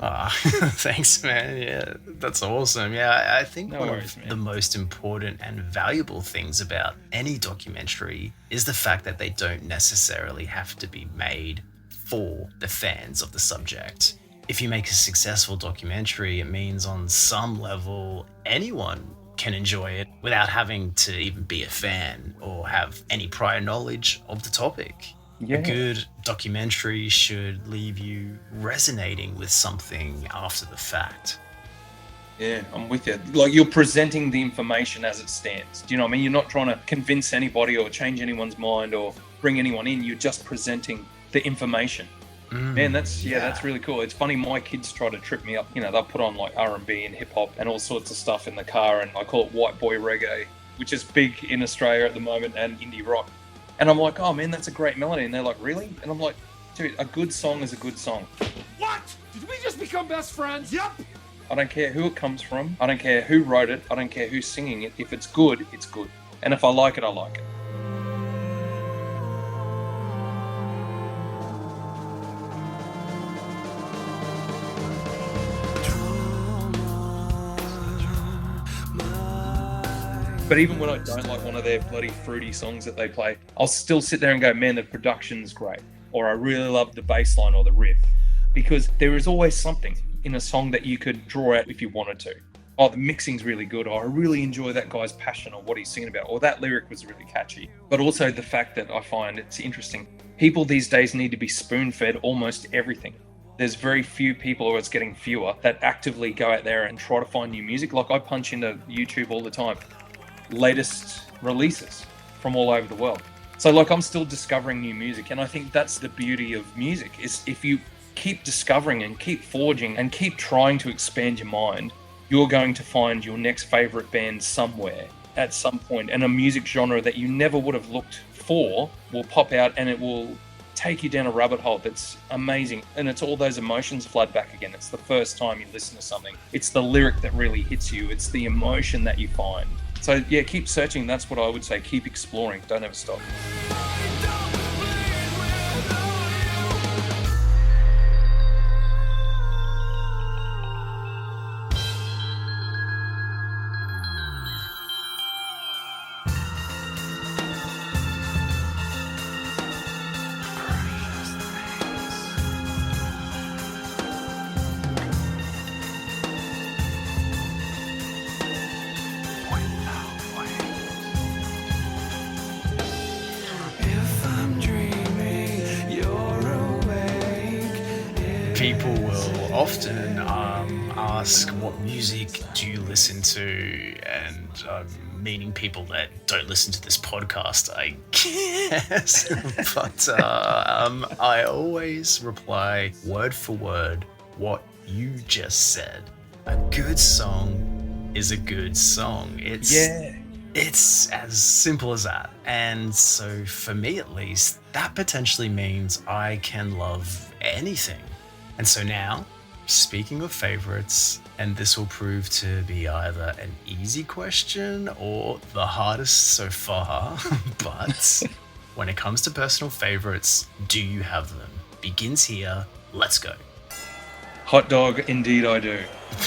Thanks, man. Yeah, that's awesome. Yeah, I think No one worries, of man. the most important and valuable things about any documentary is the fact that they don't necessarily have to be made for the fans of the subject. If you make a successful documentary, it means on some level anyone can enjoy it without having to even be a fan or have any prior knowledge of the topic. Yeah. A good documentary should leave you resonating with something after the fact. Yeah, I'm with you. Like, you're presenting the information as it stands. Do you know what I mean? You're not trying to convince anybody or change anyone's mind or bring anyone in. You're just presenting the information. Man, that's really cool. It's funny, my kids try to trip me up. You know, they'll put on like R&B and hip hop and all sorts of stuff in the car, and I call it white boy reggae, which is big in Australia at the moment, and indie rock. And I'm like, oh man, that's a great melody. And they're like, really? And I'm like, dude, a good song is a good song. What? Did we just become best friends? Yep. I don't care who it comes from. I don't care who wrote it. I don't care who's singing it. If it's good, it's good. And if I like it, I like it. But even when I don't like one of their bloody fruity songs that they play, I'll still sit there and go, man, the production's great. Or I really love the bass line or the riff. Because there is always something in a song that you could draw out if you wanted to. Oh, the mixing's really good. Or I really enjoy that guy's passion or what he's singing about. Or that lyric was really catchy. But also the fact that I find it's interesting. People these days need to be spoon-fed almost everything. There's very few people, or it's getting fewer, that actively go out there and try to find new music. Like, I punch into YouTube all the time. Latest releases from all over the world. So like, I'm still discovering new music, and I think that's the beauty of music, is if you keep discovering and keep forging and keep trying to expand your mind, you're going to find your next favorite band somewhere. at some point, and a music genre that you never would have looked for will pop out, and it will take you down a rabbit hole that's amazing. And it's all those emotions flood back again. It's the first time you listen to something. It's the lyric that really hits you. It's the emotion that you find. So yeah, keep searching. That's what I would say. Keep exploring. Don't ever stop. People will often ask, what music do you listen to? And meaning people that don't listen to this podcast, I guess. But I always reply word for word what you just said. A good song is a good song. It's as simple as that. And so for me at least, that potentially means I can love anything. And so now, speaking of favorites, and this will prove to be either an easy question or the hardest so far, but when it comes to personal favorites, do you have them? Begins here, let's go. Hot dog, indeed I do.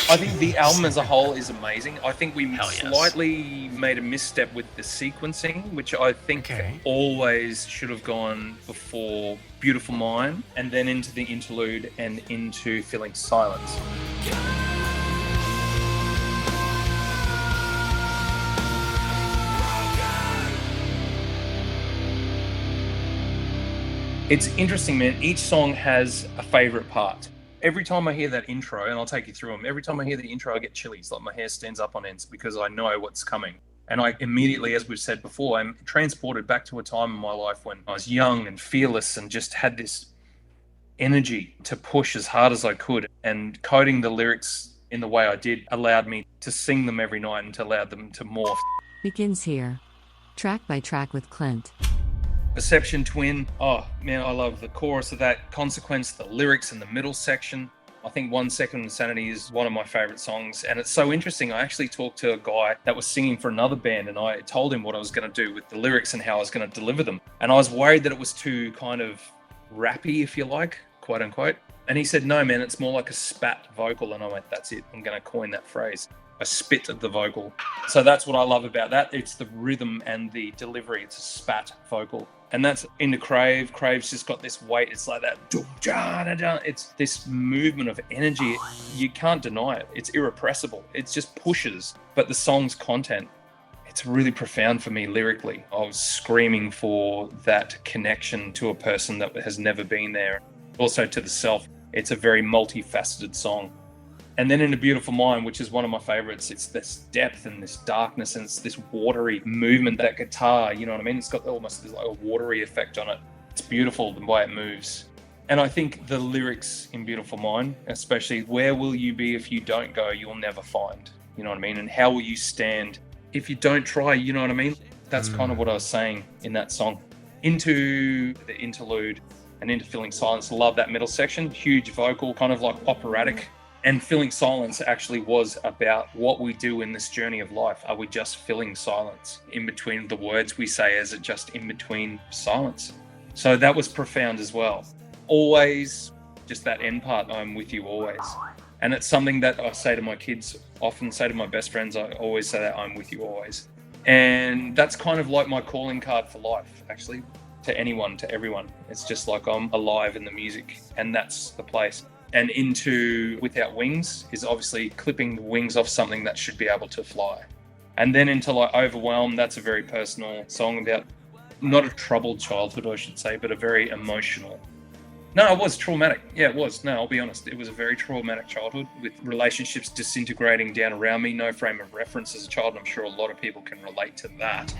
I think the album as a whole is amazing. I think we slightly made a misstep with the sequencing, which I think always should have gone before Beautiful Mind, and then into the interlude and into Feeling Silence. It's interesting, man. Each song has a favorite part. Every time I hear that intro, and I'll take you through them, every time I hear the intro, I get chillies, like my hair stands up on ends because I know what's coming. And I immediately, as we've said before, I'm transported back to a time in my life when I was young and fearless and just had this energy to push as hard as I could. And coding the lyrics in the way I did allowed me to sing them every night and to allow them to morph. Begins here. Track by track with Clint. Perception Twin. Oh man, I love the chorus of that. Consequence, the lyrics in the middle section. I think 1 Second Insanity is one of my favorite songs. And it's so interesting. I actually talked to a guy that was singing for another band, and I told him what I was going to do with the lyrics and how I was going to deliver them. And I was worried that it was too kind of rappy, if you like, quote unquote. And he said, no, man, it's more like a spat vocal. And I went, that's it. I'm going to coin that phrase. I spit at the vocal. So that's what I love about that. It's the rhythm and the delivery. It's a spat vocal. And that's into Crave. Crave's just got this weight. It's like that. It's this movement of energy. You can't deny it. It's irrepressible. It just pushes. But the song's content, it's really profound for me lyrically. I was screaming for that connection to a person that has never been there. Also to the self. It's a very multifaceted song. And then in A Beautiful Mind, which is one of my favorites, it's this depth and this darkness and it's this watery movement, that guitar, you know what I mean? It's got almost this like a watery effect on it. It's beautiful the way it moves. And I think the lyrics in Beautiful Mind, especially, where will you be if you don't go, you'll never find, you know what I mean? And how will you stand if you don't try, you know what I mean? That's kind of what I was saying in that song. Into the interlude and into Feeling Silence, love that middle section, huge vocal, kind of like operatic. And Filling Silence actually was about what we do in this journey of life. Are we just filling silence in between the words we say? Is it just in between silence? So that was profound as well. Always, just that end part, I'm with you always. And it's something that I say to my kids, often say to my best friends, I always say that, I'm with you always. And that's kind of like my calling card for life, actually, to anyone, to everyone. It's just like I'm alive in the music, and that's the place. And into Without Wings is obviously clipping the wings off something that should be able to fly. And then into like Overwhelmed, that's a very personal song about not a troubled childhood, I should say, but a very emotional. No, it was traumatic. Yeah, it was. No, I'll be honest. It was a very traumatic childhood with relationships disintegrating down around me, no frame of reference as a child. And I'm sure a lot of people can relate to that.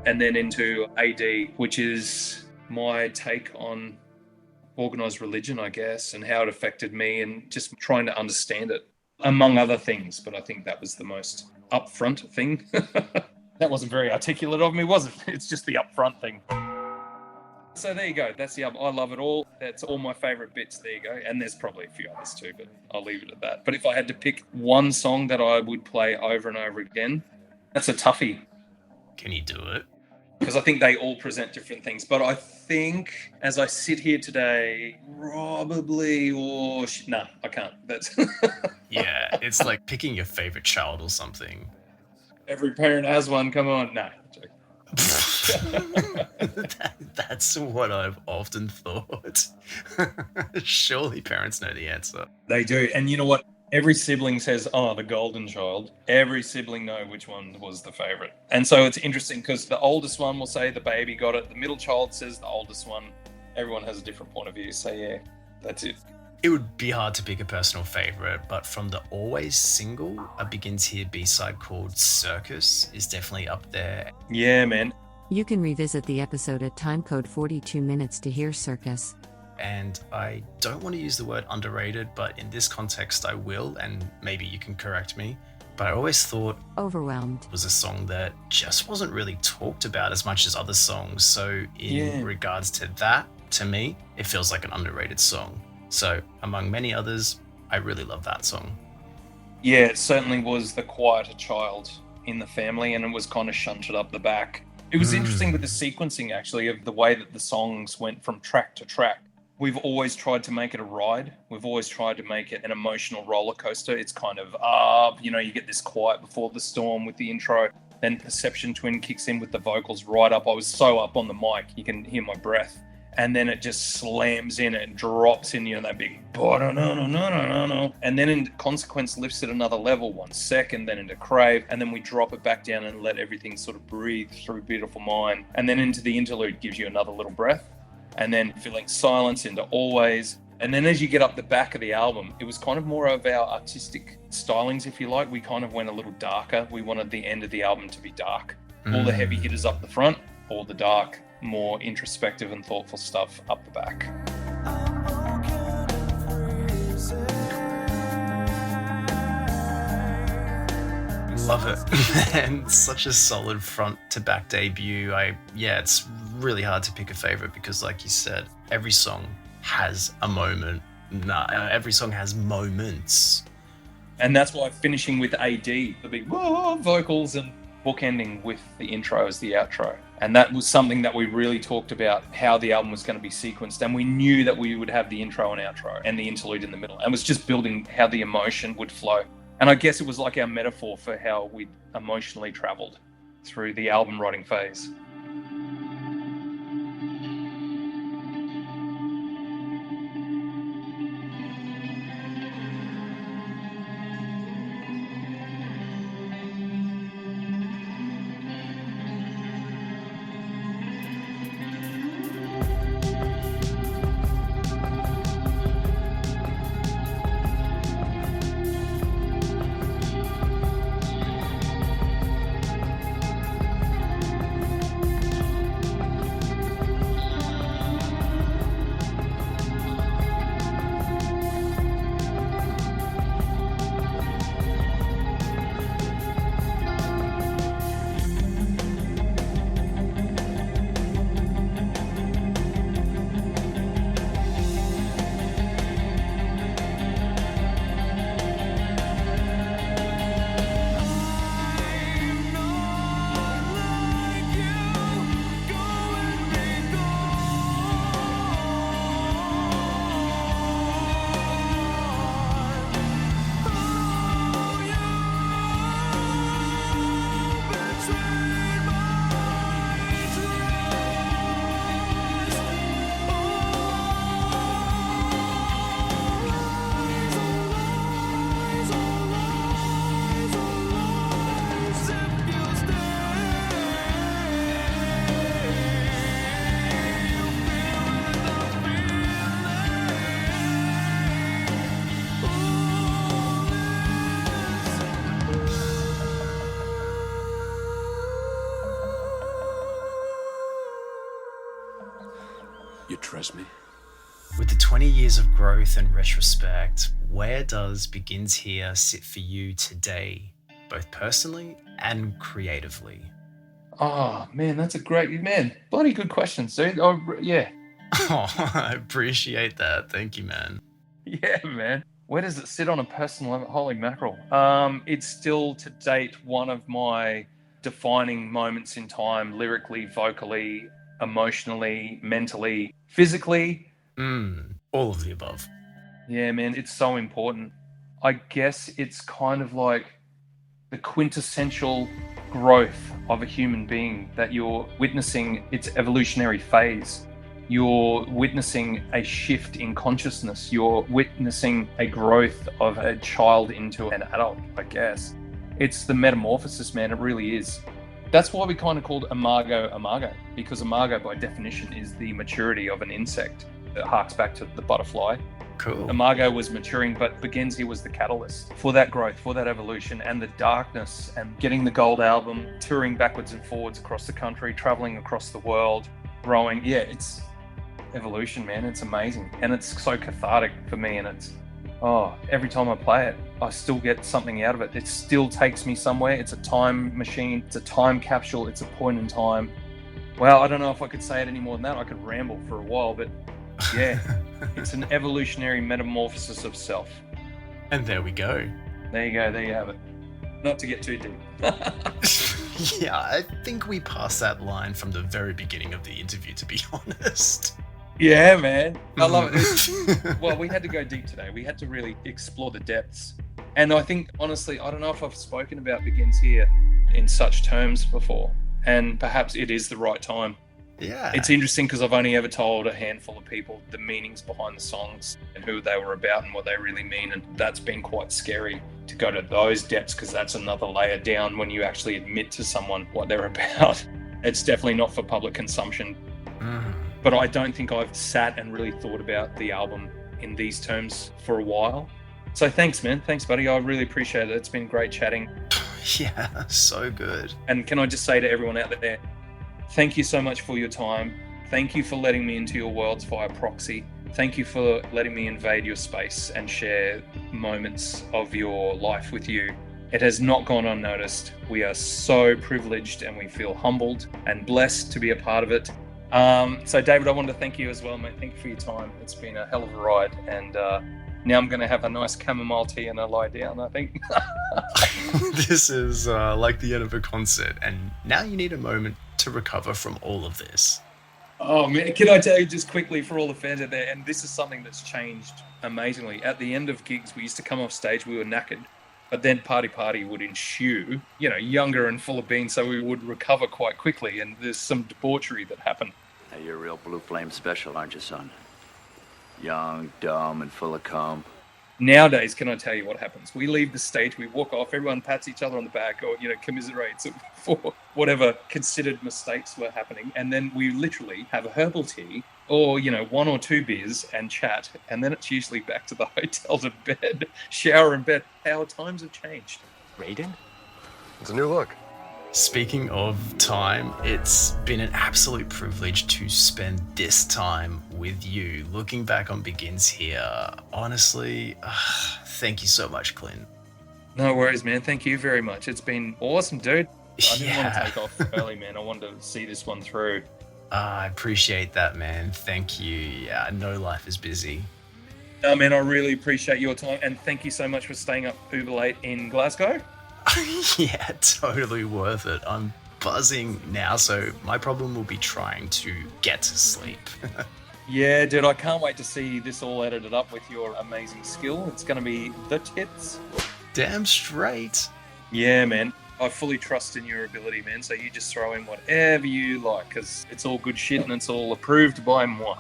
and then into AD, which is my take on organised religion, I guess, and how it affected me and just trying to understand it, among other things. But I think that was the most upfront thing. That wasn't very articulate of me, was it? It's just the upfront thing. So there you go. That's the album. I love it all. That's all my favourite bits. There you go. And there's probably a few others too, but I'll leave it at that. But if I had to pick one song that I would play over and over again, that's a toughie. Can you do it? Because I think they all present different things. But I think as I sit here today, probably, no, I can't. That's Yeah, it's like picking your favourite child or something. Every parent has one. Come on. No. That's what I've often thought. Surely parents know the answer. They do. And you know what? Every sibling says, oh, the golden child. Every sibling know which one was the favourite. And so it's interesting because the oldest one will say the baby got it. The middle child says the oldest one. Everyone has a different point of view. So yeah, that's it. It would be hard to pick a personal favourite, but from the Always single, a Begins Here B-side called Circus is definitely up there. Yeah, man. You can revisit the episode at timecode 42 minutes to hear Circus. And I don't want to use the word underrated, but in this context I will, and maybe you can correct me. But I always thought Overwhelmed was a song that just wasn't really talked about as much as other songs. So in regards to that, to me, it feels like an underrated song. So among many others, I really love that song. Yeah, it certainly was the quieter child in the family, and it was kind of shunted up the back. It was interesting with the sequencing, actually, of the way that the songs went from track to track. We've always tried to make it a ride. We've always tried to make it an emotional roller coaster. It's kind of up, you get this quiet before the storm with the intro. Then Perception Twin kicks in with the vocals right up. I was so up on the mic, you can hear my breath. And then it just slams in and drops in, that big no. And then in Consequence lifts it another level, 1 second, then into Crave, and then we drop it back down and let everything sort of breathe through Beautiful Mind. And then into the interlude gives you another little breath. And then Feeling Silence into Always. And then as you get up the back of the album, it was kind of more of our artistic stylings, if you like. We kind of went a little darker. We wanted the end of the album to be dark. All the heavy hitters up the front, all the dark, more introspective and thoughtful stuff up the back. Love it. And such a solid front to back debut. It's really hard to pick a favorite because like you said, every song has a moment. Every song has moments. And that's why finishing with AD, the big vocals, and bookending with the intro as the outro. And that was something that we really talked about, how the album was going to be sequenced. And we knew that we would have the intro and outro and the interlude in the middle. And it was just building how the emotion would flow. And I guess it was like our metaphor for how we emotionally traveled through the album writing phase. You trust me? With the 20 years of growth and retrospect, where does Begins Here sit for you today, both personally and creatively? Oh, man, that's a great, man, bloody good question, dude. Oh, yeah. Oh, I appreciate that. Thank you, man. Yeah, man. Where does it sit on a personal level? Holy mackerel. It's still, to date, one of my defining moments in time, lyrically, vocally, emotionally, mentally, physically. All of the above. Yeah, man, it's so important. I guess it's kind of like the quintessential growth of a human being, that you're witnessing its evolutionary phase. You're witnessing a shift in consciousness. You're witnessing a growth of a child into an adult, I guess. It's the metamorphosis, man. It really is. That's why we kind of called imago, because imago, by definition, is the maturity of an insect. It harks back to the butterfly. Cool. Imago was maturing, but Begins Here was the catalyst for that growth, for that evolution, and the darkness, and getting the gold album, touring backwards and forwards across the country, traveling across the world, growing. Yeah, it's evolution, man. It's amazing. And it's so cathartic for me. And it's, every time I play it, I still get something out of it. It still takes me somewhere. It's a time machine. It's a time capsule. It's a point in time. Well, I don't know if I could say it any more than that. I could ramble for a while, but yeah, it's an evolutionary metamorphosis of self. And there we go. There you go. There you have it. Not to get too deep. Yeah, I think we passed that line from the very beginning of the interview, to be honest. Yeah, man. I love it. Well, we had to go deep today. We had to really explore the depths. And I think, honestly, I don't know if I've spoken about Begins Here in such terms before. And perhaps it is the right time. Yeah. It's interesting because I've only ever told a handful of people the meanings behind the songs and who they were about and what they really mean. And that's been quite scary to go to those depths, because that's another layer down when you actually admit to someone what they're about. It's definitely not for public consumption. But I don't think I've sat and really thought about the album in these terms for a while. So thanks, man. Thanks, buddy. I really appreciate it. It's been great chatting. Yeah, so good. And can I just say to everyone out there, thank you so much for your time. Thank you for letting me into your worlds via proxy. Thank you for letting me invade your space and share moments of your life with you. It has not gone unnoticed. We are so privileged and we feel humbled and blessed to be a part of it. So David, I wanted to thank you as well, mate. Thank you for your time. It's been a hell of a ride, and now I'm going to have a nice chamomile tea and a lie down, I think. This is like the end of a concert, and now you need a moment to recover from all of this. Oh man, can I tell you just quickly for all the fans out there, and this is something that's changed amazingly. At the end of gigs, we used to come off stage, we were knackered, but then party would ensue, younger and full of beans, so we would recover quite quickly, and there's some debauchery that happened. Hey, you're a real Blue Flame special, aren't you, son? Young, dumb, and full of cum. Nowadays, can I tell you what happens? We leave the stage, we walk off, everyone pats each other on the back or, commiserates for whatever considered mistakes were happening. And then we literally have a herbal tea or, one or two beers and chat. And then it's usually back to the hotel to bed, shower in bed. How times have changed. Raiden? It's a new look. Speaking of time, it's been an absolute privilege to spend this time with you. Looking back on Begins Here, honestly, thank you so much, Clint. No worries, man. Thank you very much. It's been awesome, dude. I didn't want to take off early, man. I wanted to see this one through. I appreciate that, man. Thank you. Yeah, I know life is busy. No, man, I really appreciate your time. And thank you so much for staying up uber late in Glasgow. Yeah, totally worth it. I'm buzzing now, so my problem will be trying to get to sleep. Yeah, dude, I can't wait to see this all edited up with your amazing skill. It's going to be the tits. Damn straight. Yeah, man. I fully trust in your ability, man. So you just throw in whatever you like, because it's all good shit and it's all approved by moi.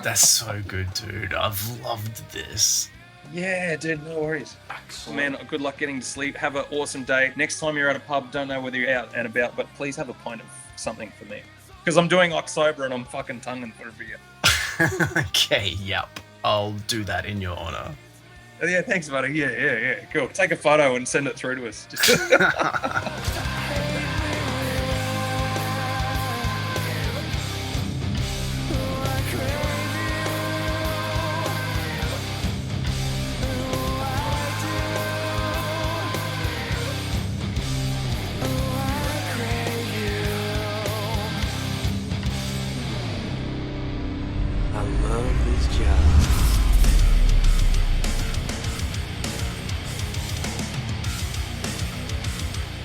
That's so good, dude. I've loved this. Yeah, dude, no worries. Man, good luck getting to sleep. Have an awesome day. Next time you're at a pub, don't know whether you're out and about, but please have a pint of something for me. Because I'm doing October and I'm fucking tonguing for a beer. Okay, yep. I'll do that in your honor. Yeah, thanks, buddy. Yeah. Cool. Take a photo and send it through to us. love this job.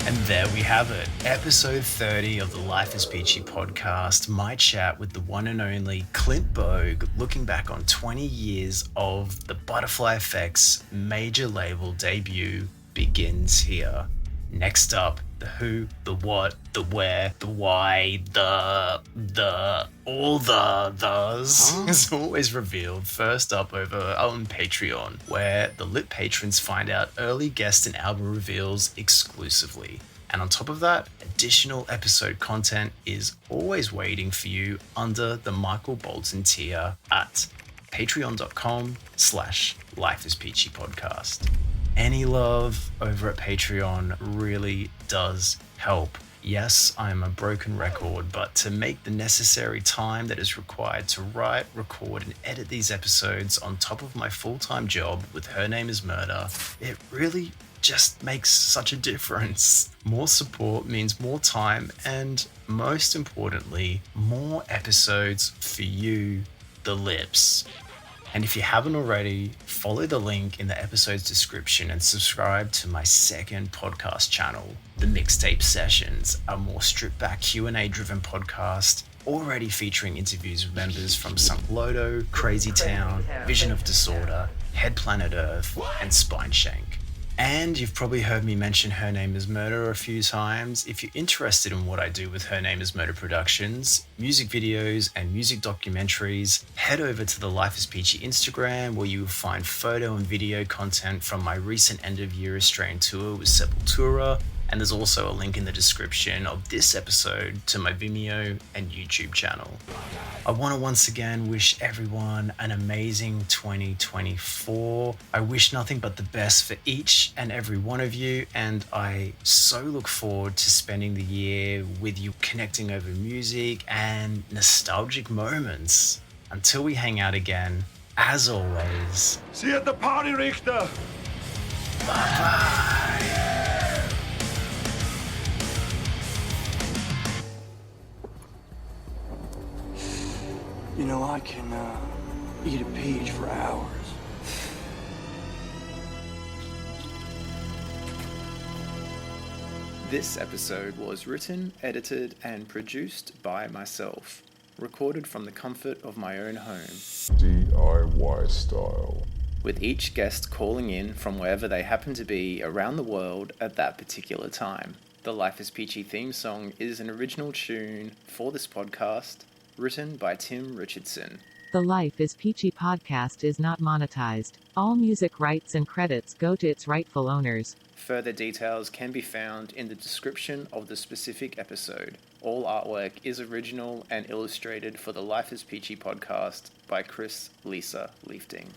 And there we have it, episode 30 of the Life Is Peachy podcast, my chat with the one and only Clint Boge, looking back on 20 years of the Butteffly Effect's major label debut begins here. Next up, the who, the what, the where, the why, all the thes is always revealed first up over on Patreon, where the lit patrons find out early guest and album reveals exclusively. And on top of that, additional episode content is always waiting for you under the Michael Bolton tier at patreon.com/lifeispeachypodcast. Any love over at Patreon really does help. Yes, I'm a broken record, but to make the necessary time that is required to write, record, and edit these episodes on top of my full-time job with Her Name Is Murder, it really just makes such a difference. More support means more time and, most importantly, more episodes for you, the lips. And if you haven't already, follow the link in the episode's description and subscribe to my second podcast channel, The Mixtape Sessions, a more stripped-back Q&A driven podcast already featuring interviews with members from Sunk Lodo, Crazy Town, Vision of Disorder, Head Planet Earth, and Spine Shank. And you've probably heard me mention Her Name Is Murder a few times. If you're interested in what I do with Her Name Is Murder Productions, music videos and music documentaries, head over to the Life Is Peachy Instagram, where you will find photo and video content from my recent end-of-year Australian tour with Sepultura. And there's also a link in the description of this episode to my Vimeo and YouTube channel. I want to once again wish everyone an amazing 2024. I wish nothing but the best for each and every one of you, and I so look forward to spending the year with you, connecting over music and nostalgic moments. Until we hang out again, as always, see you at the party, Richter! Bye-bye! You know, I can eat a peach for hours. This episode was written, edited, and produced by myself. Recorded from the comfort of my own home. DIY style. With each guest calling in from wherever they happen to be around the world at that particular time. The Life Is Peachy theme song is an original tune for this podcast, written by Tim Richardson. The Life Is Peachy podcast is not monetized. All music rights and credits go to its rightful owners. Further details can be found in the description of the specific episode. All artwork is original and illustrated for the Life Is Peachy podcast by Chris Lisa Leifting.